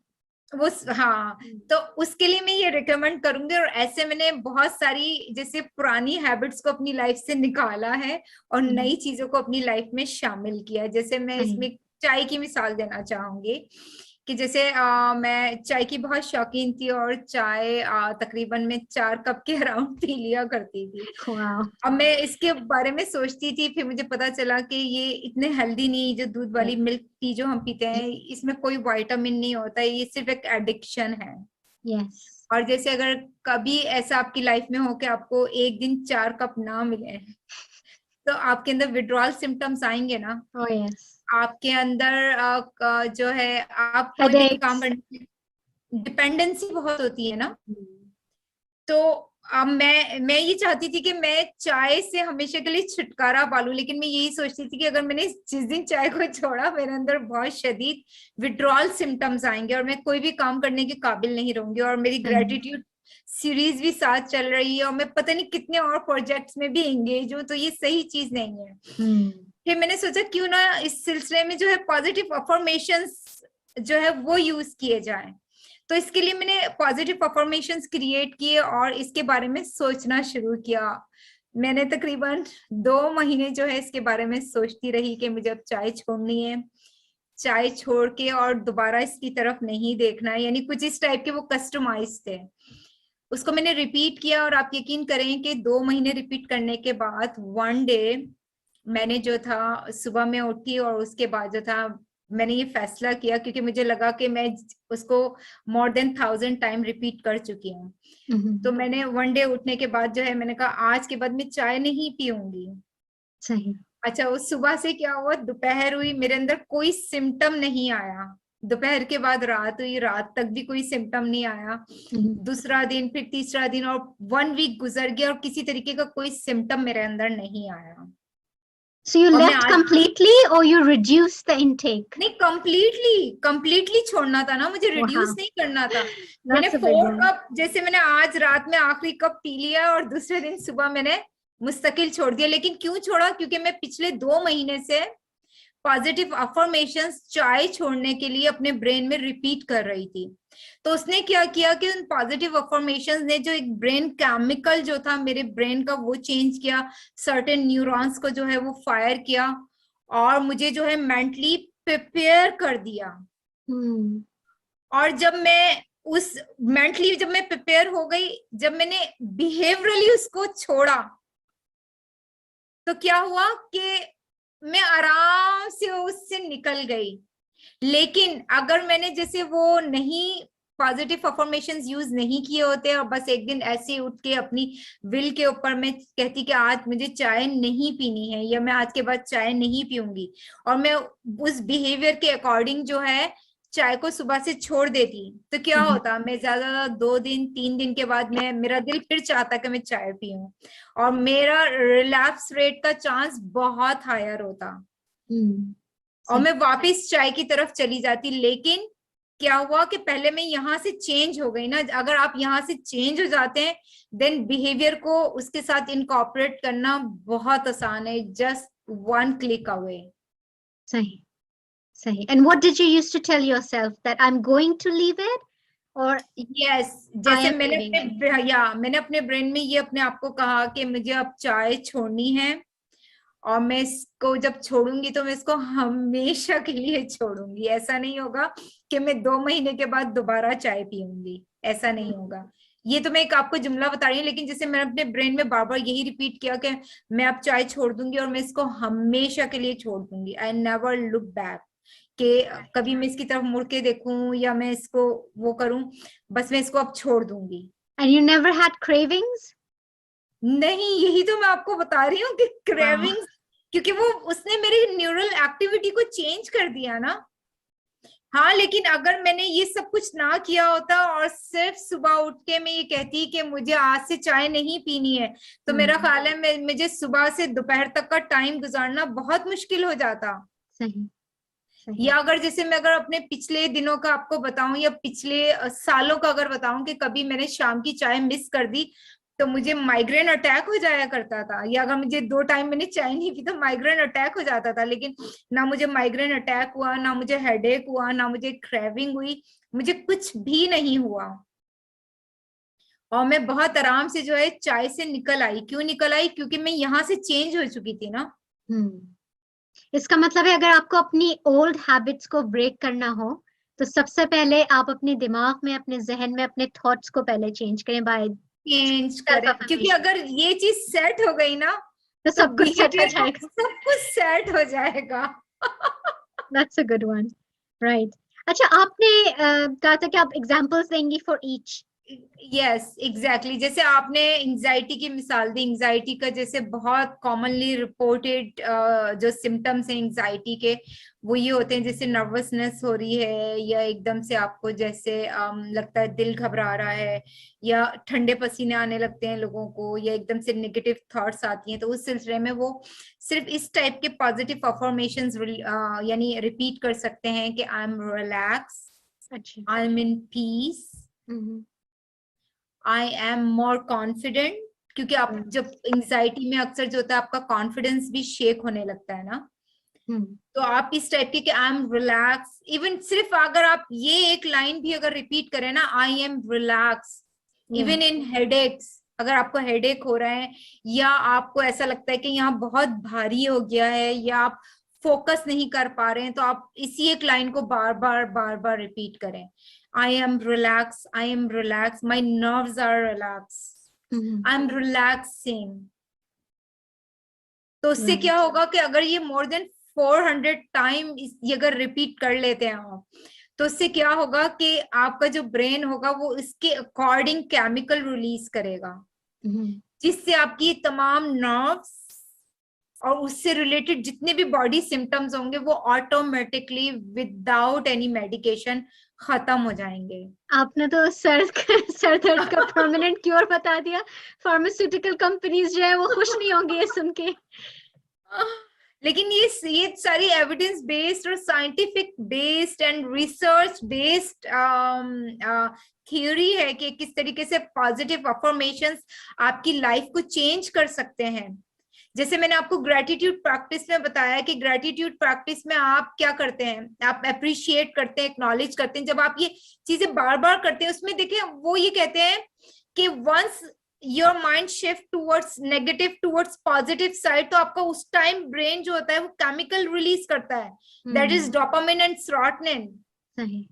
[SPEAKER 2] हाँ। तो उसके लिए मैं ये रिकमेंड करूंगी, और ऐसे मैंने बहुत सारी जैसे पुरानी हैबिट्स को अपनी लाइफ से निकाला है और नई चीजों को अपनी लाइफ में शामिल किया है। जैसे मैं
[SPEAKER 1] सही।
[SPEAKER 2] इसमें चाय की मिसाल देना चाहूंगी कि जैसे मैं चाय की बहुत शौकीन थी और चाय तकरीबन मैं 4 कप के अराउंड पी लिया करती थी।
[SPEAKER 1] वाओ।
[SPEAKER 2] अब मैं इसके बारे में सोचती थी, फिर मुझे पता चला कि ये इतने हेल्दी नहीं, जो दूध वाली मिल्क टी जो हम पीते हैं इसमें कोई विटामिन नहीं होता है, ये सिर्फ एक एडिक्शन है।
[SPEAKER 1] यस।
[SPEAKER 2] और जैसे अगर कभी ऐसा आपकी लाइफ में हो कि आपको एक दिन 4 कप ना मिले, तो आपके अंदर विड्रॉल सिम्टम्स आएंगे ना,
[SPEAKER 1] ओह यस।
[SPEAKER 2] आपके अंदर जो है आप कोई भी काम
[SPEAKER 1] हेडेक्स।
[SPEAKER 2] करने, डिपेंडेंसी बहुत होती है ना। तो अब मैं ये चाहती थी कि मैं चाय से हमेशा के लिए छुटकारा पा लूं, लेकिन मैं यही सोचती थी कि अगर मैंने जिस दिन चाय को छोड़ा, मेरे अंदर बहुत शदीद विड्रॉल सिम्टम्स आएंगे और मैं कोई भी काम करने के काबिल नहीं रहूंगी, और मेरी ग्रेटिट्यूड सीरीज भी साथ चल रही है और मैं पता नहीं कितने और प्रोजेक्ट्स में भी एंगेज हूँ, तो ये सही चीज नहीं है। फिर मैंने सोचा क्यों ना इस सिलसिले में जो है पॉजिटिव अफर्मेशंस जो है वो यूज किए जाएं। तो इसके लिए मैंने पॉजिटिव अफर्मेशंस क्रिएट किए और इसके बारे में सोचना शुरू किया। मैंने तकरीबन 2 महीने जो है इसके बारे में सोचती रही कि मुझे अब चाय छोड़नी है, चाय छोड़ के और दोबारा इसकी तरफ नहीं देखना है, यानी कुछ इस टाइप के वो कस्टमाइज थे। उसको मैंने रिपीट किया और आप यकीन करें कि 2 महीने रिपीट करने के बाद वन डे मैंने जो था सुबह में उठी और उसके बाद जो था मैंने ये फैसला किया, क्योंकि मुझे लगा कि मैं उसको मोर देन 1000 टाइम रिपीट कर चुकी हूँ। तो मैंने वन डे उठने के बाद जो है मैंने कहा आज के बाद मैं चाय नहीं पीऊंगी।
[SPEAKER 1] सही।
[SPEAKER 2] अच्छा, उस सुबह से क्या हुआ, दोपहर हुई, मेरे अंदर कोई सिम्टम नहीं आया। दोपहर के बाद रात हुई, रात तक भी कोई सिम्टम नहीं आया। दूसरा दिन, फिर तीसरा दिन, और 1 वीक गुजर गया और किसी तरीके का कोई सिम्टम मेरे अंदर नहीं आया।
[SPEAKER 1] So you
[SPEAKER 2] और मैं
[SPEAKER 1] left
[SPEAKER 2] आज,
[SPEAKER 1] completely or you reduced the intake?
[SPEAKER 2] नहीं, कंप्लीटली छोड़ना था ना, मुझे रिड्यूस
[SPEAKER 1] Wow,
[SPEAKER 2] नहीं करना था। मैंने
[SPEAKER 1] that's a big
[SPEAKER 2] 4
[SPEAKER 1] one.
[SPEAKER 2] Cup, जैसे मैंने आज रात में आखिरी कप पी लिया और दूसरे दिन सुबह मैंने मुस्तकिल छोड़ दिया। लेकिन क्यों छोड़ा, क्योंकि मैं पिछले 2 महीने से पॉजिटिव अफर्मेशंस चाय छोड़ने के लिए अपने ब्रेन में रिपीट कर रही थी। तो उसने क्या किया कि उन पॉजिटिव अफर्मेशंस ने जो एक ब्रेन केमिकल जो था मेरे ब्रेन का वो चेंज किया, सर्टेन न्यूरॉन्स को जो है वो फायर किया और मुझे जो है मेंटली प्रिपेयर कर दिया। और जब मैं उस मेंटली जब मैं प्रिपेयर हो गई, जब मैंने बिहेवियरली उसको छोड़ा, तो क्या हुआ कि मैं आराम से उससे निकल गई। लेकिन अगर मैंने जैसे वो नहीं पॉजिटिव अफर्मेशंस यूज नहीं किए होते और बस एक दिन ऐसे ही उठ के अपनी विल के ऊपर मैं कहती कि आज मुझे चाय नहीं पीनी है या मैं आज के बाद चाय नहीं पीऊंगी, और मैं उस बिहेवियर के अकॉर्डिंग जो है चाय को सुबह से छोड़ देती, तो क्या होता, मैं ज्यादा 2 दिन 3 दिन के बाद मेरा दिल फिर चाहता कि मैं चाय पीऊं और मेरा रिलैप्स रेट का चांस बहुत हायर होता और मैं वापस चाय की तरफ चली जाती। लेकिन क्या हुआ कि पहले मैं यहाँ से चेंज हो गई ना। अगर आप यहाँ से चेंज हो जाते हैं देन बिहेवियर को उसके साथ इनकॉर्पोरेट करना बहुत आसान है, जस्ट 1 क्लिक अवे।
[SPEAKER 1] सही, सही. And what did you used to tell yourself, that I'm going to leave it or
[SPEAKER 2] yes,
[SPEAKER 1] I
[SPEAKER 2] जैसे
[SPEAKER 1] am leaving it?
[SPEAKER 2] मैंने अपने ब्रेन में ये अपने आप को कहा कि मुझे अब चाय छोड़नी है और मैं इसको जब छोड़ूंगी तो मैं इसको हमेशा के लिए छोड़ूंगी। ऐसा नहीं होगा कि मैं 2 महीने के बाद दोबारा चाय पीऊंगी, ऐसा नहीं होगा। ये तो मैं एक आपको जुमला बता रही हूँ, लेकिन जैसे मैंने अपने ब्रेन में बार बार यही रिपीट किया कि मैं अब चाय छोड़ दूंगी और मैं इसको हमेशा के लिए छोड़ दूंगी। आई नेवर लुक बैक, कि कभी मैं इसकी तरफ मुड़ के देखूं या मैं इसको वो करूं, बस मैं इसको अब छोड़ दूंगी।
[SPEAKER 1] And you never had cravings?
[SPEAKER 2] नहीं, यही तो मैं आपको बता रही हूँ कि क्रेविंग्स, क्योंकि वो उसने मेरी न्यूरल एक्टिविटी को चेंज कर दिया ना। हाँ, लेकिन अगर मैंने ये सब कुछ ना किया होता और सिर्फ सुबह उठ के मैं ये कहती कि मुझे आज से चाय नहीं पीनी है, तो मेरा ख्याल है मुझे सुबह से दोपहर तक का टाइम गुजारना बहुत मुश्किल हो जाता।
[SPEAKER 1] सही सही।
[SPEAKER 2] या अगर जैसे मैं अगर अपने पिछले दिनों का आपको बताऊं या पिछले सालों का अगर बताऊं कि कभी मैंने शाम की चाय मिस कर दी तो मुझे माइग्रेन अटैक हो जाया करता था, या अगर मुझे 2 टाइम मैंने चाय नहीं पी तो माइग्रेन अटैक हो जाता था। लेकिन ना मुझे माइग्रेन अटैक हुआ, ना मुझे हेडेक हुआ, ना मुझे क्रेविंग हुई, मुझे कुछ भी नहीं हुआ। और मैं बहुत आराम से जो है चाय से निकल आई। क्यों निकल आई? क्योंकि मैं यहाँ से चेंज हो चुकी थी ना।
[SPEAKER 1] इसका मतलब है अगर आपको अपनी ओल्ड हैबिट्स को ब्रेक करना हो तो सबसे पहले आप अपने दिमाग में, अपने जहन में, अपने थॉट्स को पहले चेंज करें बाय
[SPEAKER 2] चेंज
[SPEAKER 1] सेल्फ
[SPEAKER 2] करें, क्योंकि
[SPEAKER 1] अफर्मेशन।
[SPEAKER 2] अगर ये चीज सेट हो गई ना
[SPEAKER 1] तो
[SPEAKER 2] तो
[SPEAKER 1] सब कुछ सेट हो
[SPEAKER 2] बिहेवियर
[SPEAKER 1] जाएगा।
[SPEAKER 2] सब कुछ सेट हो जाएगा।
[SPEAKER 1] That's a good one. Right. अच्छा, आपने कहा था कि आप एग्जांपल्स देंगी फॉर ईच।
[SPEAKER 2] यस एग्जैक्टली, जैसे आपने एंजाइटी की मिसाल दी। एंजाइटी का जैसे बहुत कॉमनली रिपोर्टेड जो सिम्टम्स हैं एंजाइटी के, वो ये होते हैं जैसे नर्वसनेस हो रही है, या एकदम से आपको जैसे लगता है दिल घबरा रहा है, या ठंडे पसीने आने लगते हैं लोगों को, या एकदम से नेगेटिव थॉट्स आती हैं। तो उस सिलसिले में वो सिर्फ इस टाइप के पॉजिटिव अफर्मेशंस यानी रिपीट कर सकते हैं कि आई एम रिलैक्स,
[SPEAKER 1] अच्छा।
[SPEAKER 2] I am in peace,
[SPEAKER 1] hmm.
[SPEAKER 2] I am more confident. क्योंकि आप जब एंजाइटी में अक्सर जो होता है आपका कॉन्फिडेंस भी शेक होने लगता है ना।
[SPEAKER 1] हम्म।
[SPEAKER 2] तो आप इस टाइप के आई एम रिलैक्स, इवन सिर्फ अगर आप ये एक लाइन भी अगर रिपीट करें ना, आई am relax even in headaches, अगर आपको हेडेक हो रहा है या आपको ऐसा लगता है कि यहाँ बहुत भारी हो गया है या आप फोकस नहीं कर पा रहे हैं, तो आप इसी एक लाइन को बार बार बार बार रिपीट करें। I am relax, I am relax, my nerves are relax, I am relaxing. तो उससे क्या
[SPEAKER 1] राइट।
[SPEAKER 2] होगा कि अगर ये मोर देन 400 टाइम ये अगर रिपीट कर लेते हैं आप, तो उससे क्या होगा कि आपका जो ब्रेन होगा वो इसके अकॉर्डिंग केमिकल रिलीज करेगा, जिससे आपकी तमाम नर्व्स और उससे रिलेटेड जितने भी बॉडी सिम्टम्स होंगे वो ऑटोमेटिकली विदाउट एनी मेडिकेशन खत्म हो जाएंगे।
[SPEAKER 1] आपने तो सर दर्द का परमानेंट क्योर बता दिया। फार्मास्यूटिकल कंपनीज जो है वो खुश नहीं होंगी ये सुन के।
[SPEAKER 2] लेकिन ये सारी एविडेंस बेस्ड और scientific based and research based theory है कि किस तरीके से पॉजिटिव अफर्मेशंस आपकी लाइफ को चेंज कर सकते हैं। जैसे मैंने आपको ग्रेटिट्यूड प्रैक्टिस में बताया कि ग्रेटिट्यूड प्रैक्टिस में आप क्या करते हैं, आप अप्रिशिएट करते हैं, एक्नॉलेज करते हैं। जब आप ये चीजें बार बार करते हैं, उसमें देखिए वो ये कहते हैं कि once your mind shift towards negative towards positive side, तो आपका उस टाइम ब्रेन जो होता है वो केमिकल रिलीज करता है, that is dopamine and serotonin.
[SPEAKER 1] सही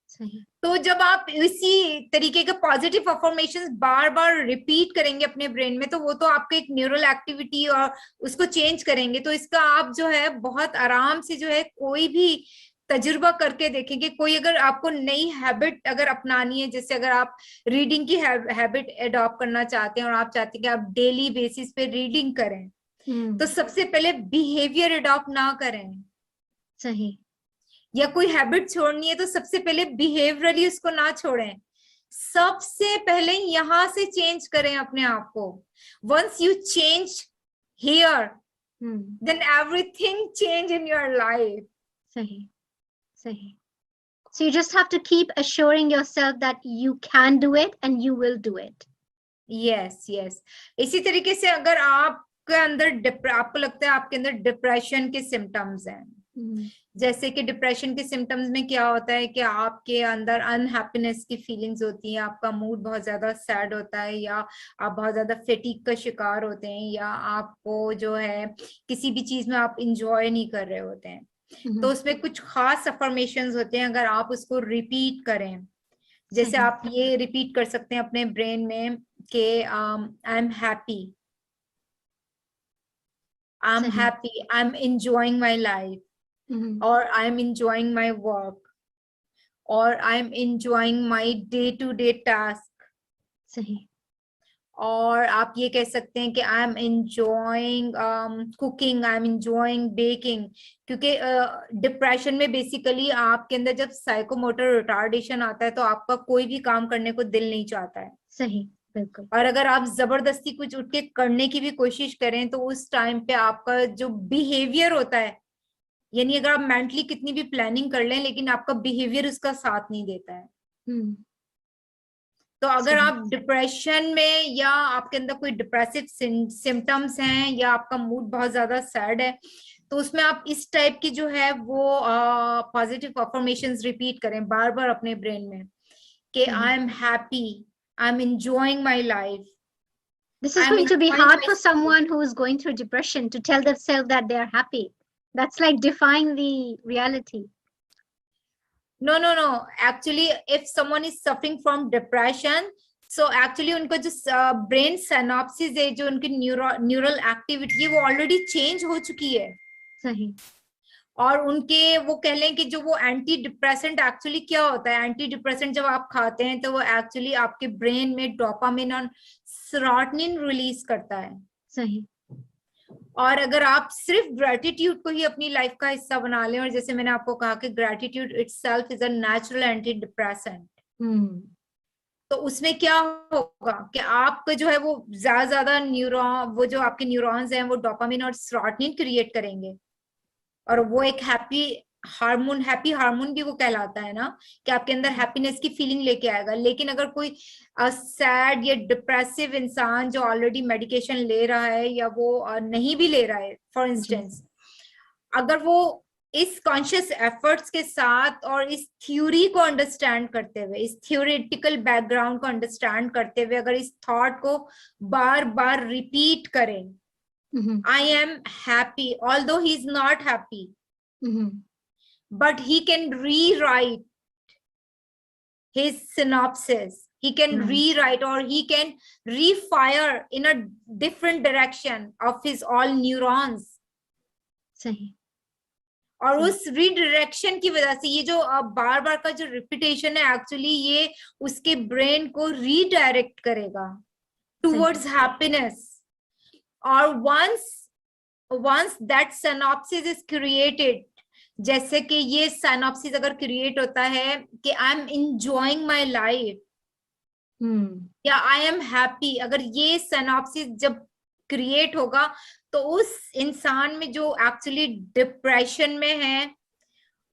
[SPEAKER 1] सही।
[SPEAKER 2] तो जब आप इसी तरीके के पॉजिटिव अफर्मेशंस बार बार रिपीट करेंगे अपने ब्रेन में, तो वो तो आपके एक न्यूरल एक्टिविटी और उसको चेंज करेंगे। तो इसका आप जो है बहुत आराम से जो है कोई भी तजुर्बा करके देखेंगे। कोई अगर आपको नई हैबिट अगर अपनानी है, जैसे अगर आप रीडिंग की हैबिट एडॉप्ट करना चाहते हैं और आप चाहते हैं कि आप डेली बेसिस पे रीडिंग करें, तो सबसे पहले बिहेवियर एडॉप्ट ना करें।
[SPEAKER 1] सही।
[SPEAKER 2] या कोई हैबिट छोड़नी है तो सबसे पहले बिहेवियरली उसको ना छोड़ें, सबसे पहले यहां से चेंज करें अपने आप को। Once you change here, then everything change in your life.
[SPEAKER 1] सही सही। So you just have to keep assuring yourself that you can do it and you will do it.
[SPEAKER 2] Yes yes. इसी तरीके से अगर आपके अंदर आपको लगता है आपके अंदर डिप्रेशन के सिम्टम्स हैं, जैसे कि डिप्रेशन के सिम्टम्स में क्या होता है कि आपके अंदर अनहैप्पीनेस की फीलिंग्स होती है, आपका मूड बहुत ज्यादा सैड होता है, या आप बहुत ज्यादा फेटिक का शिकार होते हैं, या आपको जो है किसी भी चीज में आप इंजॉय नहीं कर रहे होते हैं। तो उसमें कुछ खास अफर्मेशंस होते हैं, अगर आप उसको रिपीट करें, जैसे आप ये रिपीट कर सकते हैं अपने ब्रेन में कि I am happy, I am happy, I am enjoying my life, or I'm enjoying my work, or I'm enjoying my day-to-day task.
[SPEAKER 1] सही।
[SPEAKER 2] और आप ये कह सकते हैं कि I am enjoying cooking, I am enjoying baking. क्योंकि डिप्रेशन में बेसिकली आपके अंदर जब साइकोमोटर रिटार्डेशन आता है तो आपका कोई भी काम करने को दिल नहीं चाहता है।
[SPEAKER 1] सही, बिल्कुल।
[SPEAKER 2] और अगर आप जबरदस्ती कुछ उठ के करने की भी कोशिश करें तो उस टाइम पे आपका जो बिहेवियर होता है, यानी अगर आप मेंटली कितनी भी प्लानिंग कर लें लेकिन आपका बिहेवियर उसका साथ नहीं देता है।
[SPEAKER 1] हम्म।
[SPEAKER 2] तो अगर
[SPEAKER 1] सही।
[SPEAKER 2] आप डिप्रेशन में या आपके अंदर कोई डिप्रेसिव सिम्टम्स हैं या आपका मूड बहुत ज्यादा सैड है, तो उसमें आप इस टाइप की जो है वो पॉजिटिव अफर्मेशंस रिपीट करें बार बार अपने ब्रेन में कि
[SPEAKER 1] सही।
[SPEAKER 2] I am happy, I am enjoying my life,
[SPEAKER 1] This is
[SPEAKER 2] I am
[SPEAKER 1] going to be
[SPEAKER 2] enjoying
[SPEAKER 1] hard
[SPEAKER 2] my.
[SPEAKER 1] for someone who is going through depression to tell themselves that they are happy. That's like defying the reality.
[SPEAKER 2] No no no, actually if someone is suffering from depression, so actually उनको जो brain synopsis है, जो उनकी neural activity है, वो already change हो चुकी है।
[SPEAKER 1] सही।
[SPEAKER 2] और उनके वो कह लें कि जो वो एंटी डिप्रेसेंट एक्चुअली क्या होता है, एंटी डिप्रेसेंट जब आप खाते हैं तो वो एक्चुअली आपके ब्रेन में डोपामिन और सेरोटोनिन रिलीज करता है।
[SPEAKER 1] सही।
[SPEAKER 2] और अगर आप सिर्फ ग्रेटिट्यूड को ही अपनी लाइफ का हिस्सा बना लें, और जैसे मैंने आपको कहा कि gratitude itself is a natural anti depressant,
[SPEAKER 1] hmm.
[SPEAKER 2] तो उसमें क्या होगा कि आपका जो है वो ज्यादा न्यूरॉन, वो जो आपके न्यूरॉन्स हैं वो डोपामिन और सेरोटोनिन क्रिएट करेंगे, और वो एक हैप्पी हार्मोन भी वो कहलाता है ना, कि आपके अंदर हैप्पीनेस की फीलिंग लेके आएगा। लेकिन अगर कोई सैड या डिप्रेसिव इंसान जो ऑलरेडी मेडिकेशन ले रहा है या वो नहीं भी ले रहा है, फॉर
[SPEAKER 1] जी।
[SPEAKER 2] इंस्टेंस, अगर वो इस कॉन्शियस एफर्ट्स के साथ और इस थ्योरी को अंडरस्टैंड करते हुए, इस थ्योरेटिकल बैकग्राउंड को अंडरस्टैंड करते हुए अगर इस थॉट को बार बार रिपीट करें,
[SPEAKER 1] हम्म।
[SPEAKER 2] I am happy, although he's not happy,
[SPEAKER 1] hmm.
[SPEAKER 2] but he can rewrite his synopsis. He can
[SPEAKER 1] Right.
[SPEAKER 2] rewrite or he can refire in a different direction of his all neurons.
[SPEAKER 1] सही।
[SPEAKER 2] और
[SPEAKER 1] सही।
[SPEAKER 2] उस redirection की वजह से ये जो बार बार का जो रिपीटेशन है, एक्चुअली ये उसके ब्रेन को रीडायरेक्ट करेगा टूवर्ड्स हैप्पीनेस। और once that synopsis is created, जैसे कि ये synopsis अगर क्रिएट होता है कि I am enjoying my life या आई एम हैप्पी, अगर ये synopsis जब क्रिएट होगा तो उस इंसान में जो एक्चुअली डिप्रेशन में है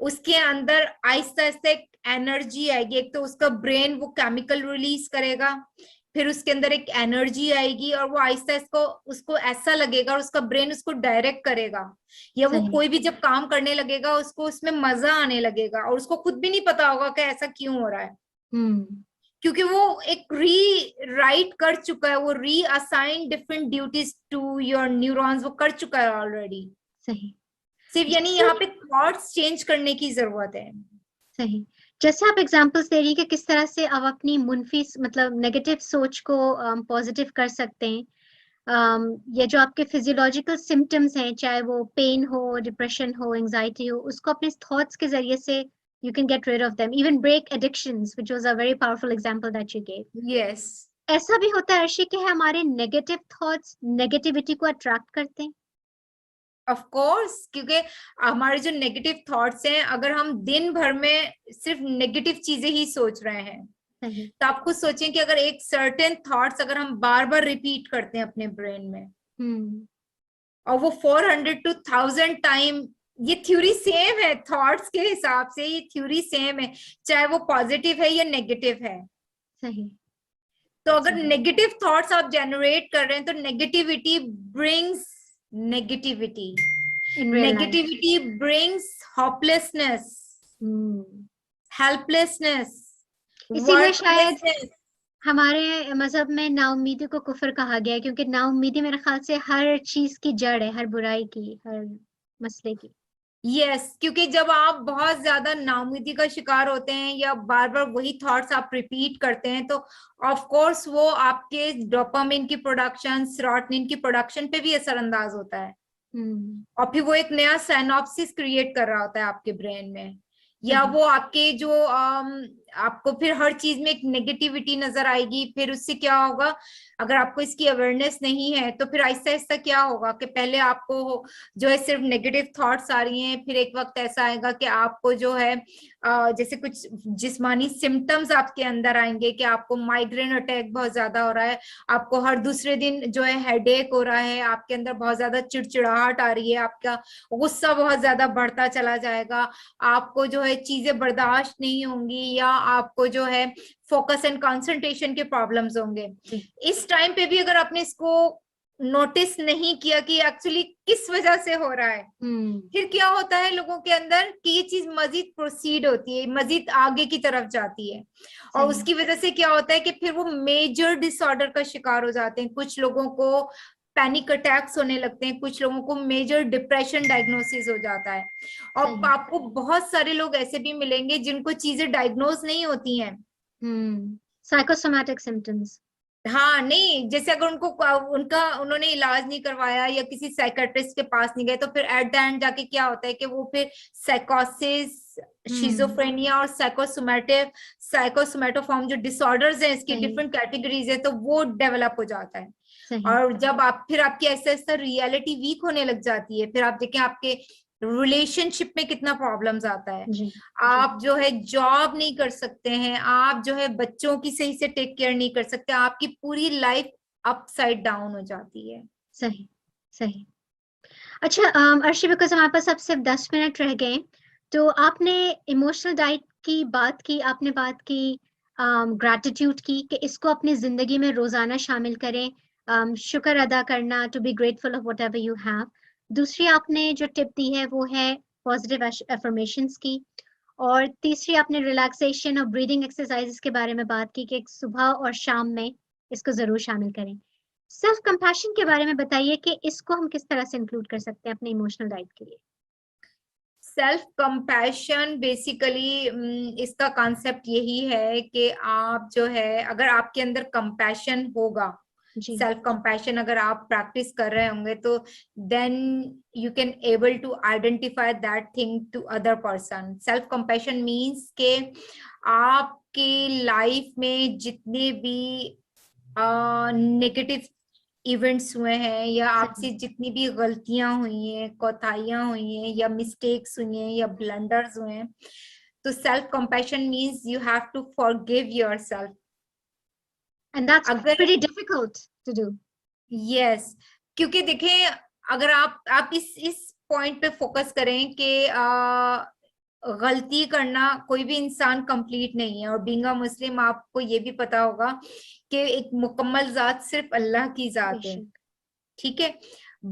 [SPEAKER 2] उसके अंदर आहिस्ता आहिस्ता एक एनर्जी आएगी। एक तो उसका ब्रेन वो केमिकल रिलीज करेगा, फिर उसके अंदर एक एनर्जी आएगी और वो आहिस्ता इसको उसको ऐसा लगेगा और उसका ब्रेन उसको डायरेक्ट करेगा, या वो कोई भी जब काम करने लगेगा उसको उसमें मजा आने लगेगा और उसको खुद भी नहीं पता होगा कि ऐसा क्यों हो रहा है, क्योंकि वो एक री राइट कर चुका है, वो reassign different duties to your neurons वो कर चुका है ऑलरेडी।
[SPEAKER 1] सही।
[SPEAKER 2] सिर्फ यानी यहाँ पे थॉट्स चेंज करने की जरूरत है।
[SPEAKER 1] सही। जैसे आप एग्जांपल्स दे रही कि किस तरह से आप अपनी मुनफी मतलब नेगेटिव सोच को पॉजिटिव कर सकते हैं। ये जो आपके फिजियोलॉजिकल सिम्टम्स हैं, चाहे वो पेन हो, डिप्रेशन हो, एंजाइटी हो, उसको अपने थॉट्स के जरिए से you can get rid of them, even break addictions, which was a very powerful example that you gave.
[SPEAKER 2] Yes.
[SPEAKER 1] ऐसा भी होता है अर्शी कि हमारे नेगेटिव थॉट्स नेगेटिविटी को अट्रैक्ट करते हैं।
[SPEAKER 2] ऑफ कोर्स, क्योंकि हमारे जो नेगेटिव थॉट्स हैं, अगर हम दिन भर में सिर्फ नेगेटिव चीजें ही सोच रहे हैं, तो आप खुद सोचें कि अगर एक सर्टेन थॉट्स अगर हम बार बार रिपीट करते हैं अपने ब्रेन में और वो 400 to 1000 टाइम, ये थ्योरी सेम है थॉट्स के हिसाब से, ये थ्योरी सेम है चाहे वो पॉजिटिव है या नेगेटिव है।
[SPEAKER 1] सही।
[SPEAKER 2] तो अगर नेगेटिव थॉट्स आप जनरेट कर रहे हैं तो negativity brings negativity, negativity brings hopelessness, helplessness,
[SPEAKER 1] इसीलिए शायद हमारे मजहब में नाउम्मीदी को कुफर कहा गया है, क्योंकि नाउम्मीदी मेरे ख्याल से हर चीज की जड़ है, हर बुराई की, हर मसले की।
[SPEAKER 2] यस, क्योंकि जब आप बहुत ज्यादा नाउम्मीदी का शिकार होते हैं या बार बार वही थॉट्स आप रिपीट करते हैं, तो ऑफ कोर्स वो आपके डोपामिन की प्रोडक्शन, सेरोटोनिन की प्रोडक्शन पे भी असरअंदाज होता है। और फिर वो एक नया सिनॉप्सिस क्रिएट कर रहा होता है आपके ब्रेन में, या वो आपके जो आपको फिर हर चीज में एक नेगेटिविटी नजर आएगी। फिर उससे क्या होगा, अगर आपको इसकी अवेयरनेस नहीं है तो फिर आहिस्ता आहिस्ता क्या होगा कि पहले आपको जो है सिर्फ नेगेटिव थॉट्स आ रही हैं, फिर एक वक्त ऐसा आएगा कि आपको जो है जैसे कुछ जिस्मानी सिम्टम्स आपके अंदर आएंगे कि आपको माइग्रेन अटैक बहुत ज्यादा हो रहा है, आपको हर दूसरे दिन जो है हेडेक हो रहा है, आपके अंदर बहुत ज्यादा चिड़चिड़ाहट आ रही है, आपका गुस्सा बहुत ज्यादा बढ़ता चला जाएगा, आपको जो है चीजें बर्दाश्त नहीं होंगी, या आपको जो है फोकस एंड कंसंट्रेशन के प्रॉब्लम्स होंगे। इस टाइम पे भी अगर आपने इसको नोटिस नहीं किया कि एक्चुअली किस वजह से हो रहा है, फिर क्या होता है लोगों के अंदर कि ये चीज मजीद प्रोसीड होती है, मजीद आगे की तरफ जाती है, और उसकी वजह से क्या होता है कि फिर वो मेजर डिसऑर्डर का शिकार हो जाते हैं। कुछ लोगों को पैनिक अटैक्स होने लगते हैं, कुछ लोगों को मेजर डिप्रेशन डायग्नोसिस हो जाता है, और आपको बहुत सारे लोग ऐसे भी मिलेंगे जिनको चीजें डायग्नोज नहीं होती हैं।
[SPEAKER 1] Psychosomatic symptoms.
[SPEAKER 2] हाँ, नहीं, जैसे अगर उन्होंने इलाज नहीं करवाया या किसी साइकेट्रिस्ट के पास नहीं गए, तो फिर एट द एंड जाके क्या होता है कि वो फिर साइकोसिस, शिजोफ्रेनिया और साइकोसोमैटोफॉर्म जो डिसऑर्डर्स हैं, इसकी डिफरेंट कैटेगरीज है, तो वो डेवलप हो जाता है। और जब फिर आपकी ऐसा ऐसा रियलिटी वीक होने लग जाती है, फिर आप देखें आपके रिलेशनशिप में कितना प्रॉब्लम्स आता है, आप जो है जॉब नहीं कर सकते हैं, आप जो है बच्चों की सही से टेक केयर नहीं कर सकते, आपकी पूरी लाइफ अपसाइड डाउन हो जाती है।
[SPEAKER 1] सही सही। अच्छा अर्शी, बिकॉज हमारे पास अब सिर्फ 10 मिनट रह गए, तो आपने इमोशनल डाइट की बात की, आपने बात की ग्रैटिट्यूड की कि इसको अपनी जिंदगी में रोजाना शामिल करें, शुक्र अदा करना, to be grateful of whatever you have. दूसरी आपने जो टिप दी है वो है पॉजिटिव अफर्मेशंस की, और तीसरी आपने रिलैक्सेशन और ब्रीदिंग एक्सरसाइजेस के बारे में बात की कि सुबह और शाम में इसको जरूर शामिल करें। सेल्फ कंपैशन के बारे में बताइए कि इसको हम किस तरह से इंक्लूड कर सकते हैं अपने इमोशनल डाइट के लिए।
[SPEAKER 2] सेल्फ कंपैशन बेसिकली इसका कॉन्सेप्ट यही है कि आप जो है अगर आपके अंदर कंपैशन होगा, सेल्फ कंपैशन अगर आप प्रैक्टिस कर रहे होंगे, तो then you can able to identify that thing to other person. Self compassion means के आपकी लाइफ में जितने भी नेगेटिव इवेंट्स हुए हैं, या आपसे जितनी भी गलतियां हुई हैं, कोताहियां हुई हैं, या मिस्टेक्स हुई हैं, या ब्लंडर्स हुए हैं, तो self compassion means you have to forgive yourself.
[SPEAKER 1] And that's pretty difficult to do.
[SPEAKER 2] Yes, क्योंकि देखें, अगर आप इस पॉइंट पे फोकस करें कि गलती करना कोई भी इंसान कंप्लीट नहीं है, और बीइंग अ मुस्लिम आपको ये भी पता होगा कि एक मुकम्मल जात सिर्फ अल्लाह की जात है, ठीक है।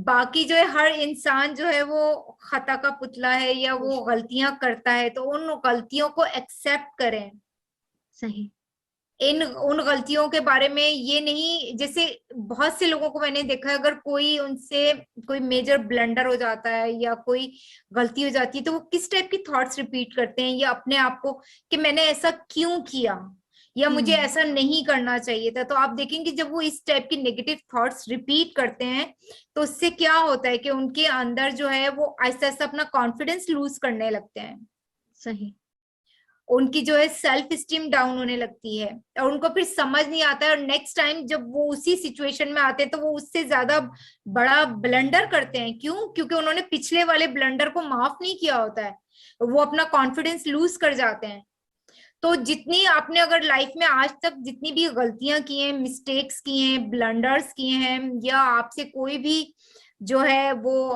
[SPEAKER 2] बाकी जो है हर इंसान जो है वो खता का पुतला है, या वो गलतियां करता है, तो उन गलतियों को एक्सेप्ट करें।
[SPEAKER 1] सही।
[SPEAKER 2] उन गलतियों के बारे में ये नहीं, जैसे बहुत से लोगों को मैंने देखा है, अगर कोई उनसे कोई मेजर ब्लंडर हो जाता है या कोई गलती हो जाती है, तो वो किस टाइप की थॉट्स रिपीट करते हैं, या अपने आप को कि मैंने ऐसा क्यों किया, या मुझे ऐसा नहीं करना चाहिए था। तो आप देखेंगे जब वो इस टाइप की नेगेटिव थॉट्स रिपीट करते हैं, तो उससे क्या होता है कि उनके अंदर जो है वो आहिस्ता आहिस्ता अपना कॉन्फिडेंस लूज करने लगते हैं।
[SPEAKER 1] सही।
[SPEAKER 2] उनकी जो है सेल्फ स्टीम डाउन होने लगती है, और उनको फिर समझ नहीं आता है, और नेक्स्ट टाइम जब वो उसी सिचुएशन में आते हैं तो वो उससे ज्यादा बड़ा ब्लंडर करते हैं। क्यों? क्योंकि उन्होंने पिछले वाले ब्लंडर को माफ नहीं किया होता है, वो अपना कॉन्फिडेंस लूज कर जाते हैं। तो जितनी आपने अगर लाइफ में आज तक जितनी भी गलतियां की हैं, मिस्टेक्स की हैं, ब्लंडर्स किए हैं, या आपसे कोई भी जो है वो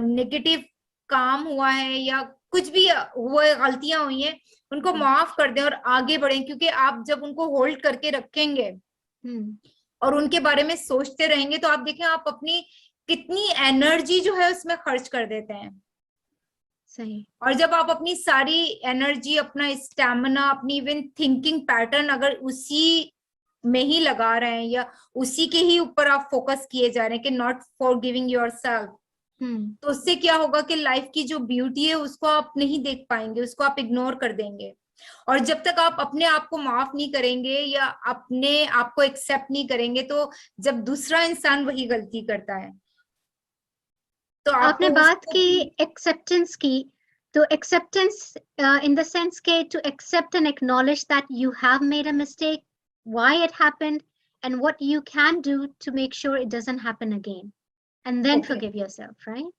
[SPEAKER 2] नेगेटिव काम हुआ है, या कुछ भी हुआ, गलतियां हुई हैं, उनको माफ कर दें और आगे बढ़ें। क्योंकि आप जब उनको होल्ड करके रखेंगे और उनके बारे में सोचते रहेंगे, तो आप देखें आप अपनी कितनी एनर्जी जो है उसमें खर्च कर देते हैं।
[SPEAKER 1] सही।
[SPEAKER 2] और जब आप अपनी सारी एनर्जी, अपना स्टैमिना, अपनी इवन थिंकिंग पैटर्न अगर उसी में ही लगा रहे हैं, या उसी के ही ऊपर आप फोकस किए जा रहे हैं कि not for giving your self, तो उससे क्या होगा कि लाइफ की जो ब्यूटी है उसको आप नहीं देख पाएंगे, उसको आप इग्नोर कर देंगे। और जब तक आप अपने आप को माफ नहीं करेंगे या अपने आप को एक्सेप्ट नहीं करेंगे, तो जब दूसरा इंसान वही गलती करता है तो
[SPEAKER 1] आपने बात की एक्सेप्टेंस की, So acceptance, in the sense to accept and acknowledge that you have made a mistake, why it happened, and what you can do to make sure it doesn't happen again, and then
[SPEAKER 2] Okay.
[SPEAKER 1] forgive yourself, right?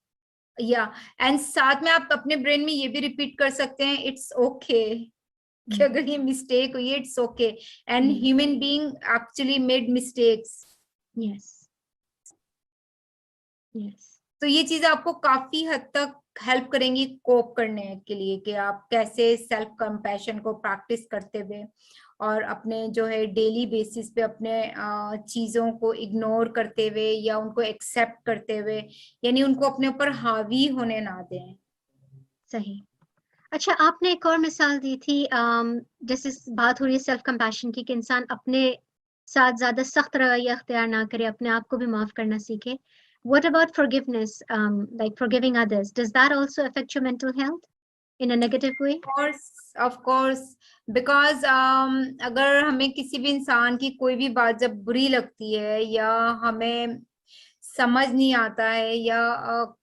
[SPEAKER 2] या and साथ में आप अपने brain में ये भी repeat कर सकते हैं, इट्स ओके कि अगर ये मिस्टेक हुई है, it's okay, and human being actually made mistakes.
[SPEAKER 1] Yes, yes,
[SPEAKER 2] तो ये चीज आपको काफी हद तक हेल्प करेंगी कोप करने के लिए कि आप कैसे सेल्फ कंपैशन को प्रैक्टिस करते हुए और अपने जो है डेली बेसिस पे अपने चीजों को इग्नोर करते हुए या उनको एक्सेप्ट करते हुए, यानी उनको अपने ऊपर हावी होने ना दें.
[SPEAKER 1] सही. अच्छा, आपने एक और मिसाल दी थी, जैसे बात हो रही है सेल्फ कंपैशन की, कि इंसान अपने साथ ज्यादा सख्त रवैया अख्तियार ना करे, अपने आप को भी माफ करना सीखे. What about forgiveness, like forgiving others? Does that also affect your mental health in a negative way?
[SPEAKER 2] Of course, because अगर हमें किसी भी इंसान की कोई भी बात जब बुरी लगती है या हमें समझ नहीं आता है या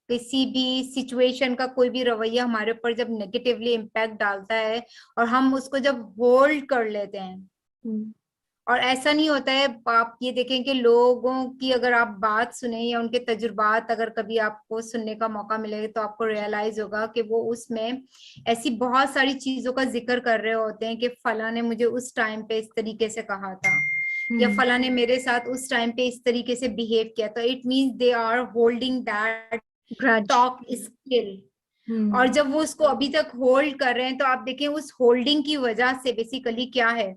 [SPEAKER 2] किसी भी सिचुएशन का कोई भी रवैया हमारे ऊपर जब नेगेटिवली इम्पैक्ट डालता है और हम उसको जब होल्ड कर लेते हैं, और ऐसा नहीं होता है, आप ये देखें कि लोगों की अगर आप बात सुने या उनके तजुर्बात अगर कभी आपको सुनने का मौका मिले तो आपको रियलाइज होगा कि वो उसमें ऐसी बहुत सारी चीजों का जिक्र कर रहे होते हैं कि फला ने मुझे उस टाइम पे इस तरीके से कहा था या फला ने मेरे साथ उस टाइम पे इस तरीके से बिहेव किया. तो it means they are holding that
[SPEAKER 1] Grudge.
[SPEAKER 2] Talk skill. और जब वो उसको अभी तक होल्ड कर रहे हैं तो आप देखें उस होल्डिंग की वजह से बेसिकली क्या है,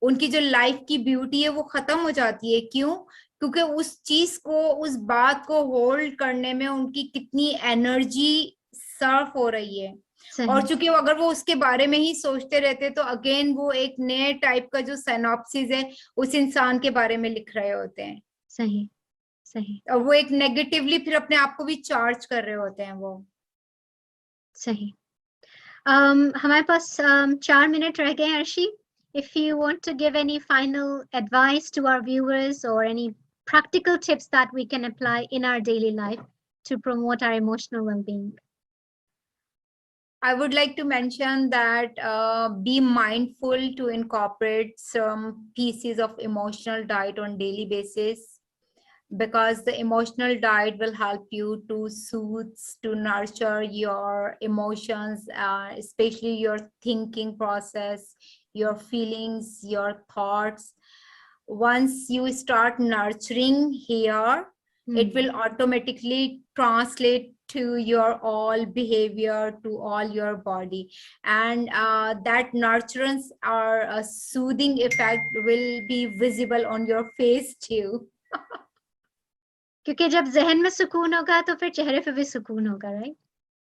[SPEAKER 2] उनकी जो लाइफ की ब्यूटी है वो खत्म हो जाती है. क्यों? क्योंकि उस चीज को, उस बात को होल्ड करने में उनकी कितनी एनर्जी सर्व हो रही है. और चूंकि अगर वो उसके बारे में ही सोचते रहते तो अगेन वो एक नए टाइप का जो सिनॉप्सिस है उस इंसान के बारे में लिख रहे होते हैं.
[SPEAKER 1] सही, सही,
[SPEAKER 2] और वो एक नेगेटिवली फिर अपने आप को भी चार्ज कर रहे होते हैं वो.
[SPEAKER 1] सही. हमारे पास 4 मिनट रह गए, Arshi. If you want to give any final advice to our viewers or any practical tips that we can apply in our daily life to promote our emotional well-being.
[SPEAKER 2] I would like to mention that be mindful to incorporate some pieces of emotional diet on daily basis, because the emotional diet will help you to soothe, to nurture your emotions, especially your thinking process, your feelings, your thoughts. Once you start nurturing here, it will automatically translate to your all behavior, to all your body, and that nurturance or a soothing effect will be visible on your face too.
[SPEAKER 1] क्योंकि जब जहन में सुकून होगा तो फिर चेहरे पे भी सुकून होगा, राइट?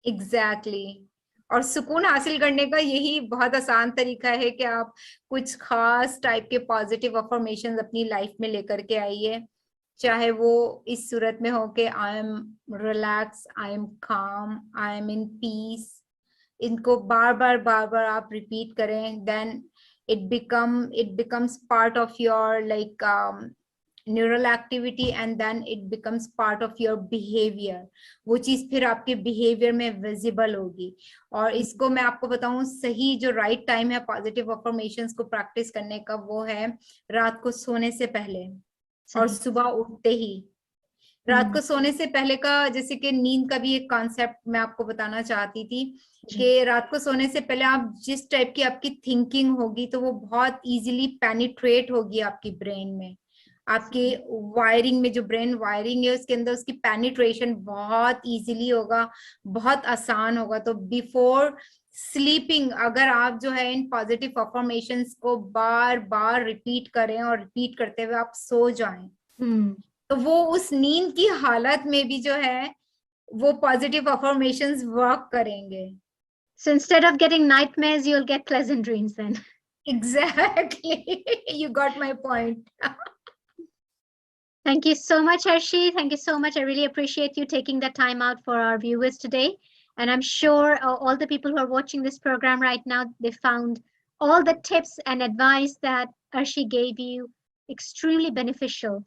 [SPEAKER 2] एग्जैक्टली. और सुकून हासिल करने का यही बहुत आसान तरीका है कि आप कुछ खास टाइप के पॉजिटिव अफर्मेशंस अपनी लाइफ में लेकर के आइए, चाहे वो इस सूरत में हो कि आई एम रिलैक्स, आई एम काम, आई एम इन पीस. इनको बार बार आप रिपीट करें, then it becomes part of your like neural activity and then it becomes part of your behavior. वो चीज फिर आपके बिहेवियर में विजिबल होगी. और इसको मैं आपको बताऊं, सही जो राइट टाइम है पॉजिटिव अफर्मेशंस को प्रैक्टिस करने का वो है रात को सोने से पहले और सुबह उठते ही. रात को सोने से पहले का, जैसे कि नींद का भी एक कॉन्सेप्ट मैं आपको बताना चाहती थी कि रात को सोने से पहले आप जिस टाइप की आपकी थिंकिंग होगी तो वो बहुत इजीली पेनिट्रेट होगी आपकी ब्रेन में. आपके वायरिंग में जो ब्रेन वायरिंग है उसके अंदर उसकी पेनिट्रेशन बहुत इजीली होगा, बहुत आसान होगा. तो बिफोर स्लीपिंग अगर आप जो है इन पॉजिटिव अफर्मेशंस को बार बार रिपीट करें और रिपीट करते हुए आप सो जाएं, तो वो उस नींद की हालत में भी जो है वो पॉजिटिव अफर्मेशंस वर्क करेंगे.
[SPEAKER 1] So instead of getting nightmares, you'll get pleasant dreams then.
[SPEAKER 2] Exactly. You got my point.
[SPEAKER 1] Thank you so much, Harshi. Thank you so much. I really appreciate you taking the time out for our viewers today. And I'm sure all the people who are watching this program right now, they found all the tips and advice that Harshi gave you extremely beneficial.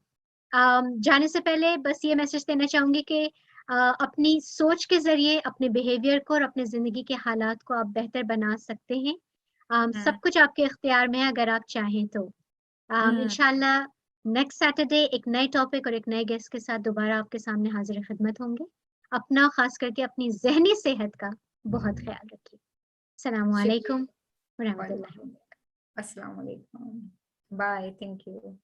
[SPEAKER 1] जाने से पहले बस ये message देना चाहूंगी कि अपनी सोच के ज़रिए अपने बिहेवियर को और अपने ज़िंदगी के हालात को आप बेहतर बना सकते हैं। सब कुछ आपके इख्तियार में है अगर आप चाहें तो।
[SPEAKER 2] हम्म।
[SPEAKER 1] इंशाल्लाह नेक्स्ट सैटरडे एक नए टॉपिक और एक नए गेस्ट के साथ दोबारा आपके सामने हाज़िर खिदमत होंगे। अपना ख़ास करके अपनी ज़हनी सेहत का बहुत ख़्याल रखिए। अस्सलामु
[SPEAKER 2] शुक्रिया।
[SPEAKER 1] अलैकुम व रहमतुल्लाहि।
[SPEAKER 2] वालेकुम। अस्सलाम वालेकुम। Bye, thank you.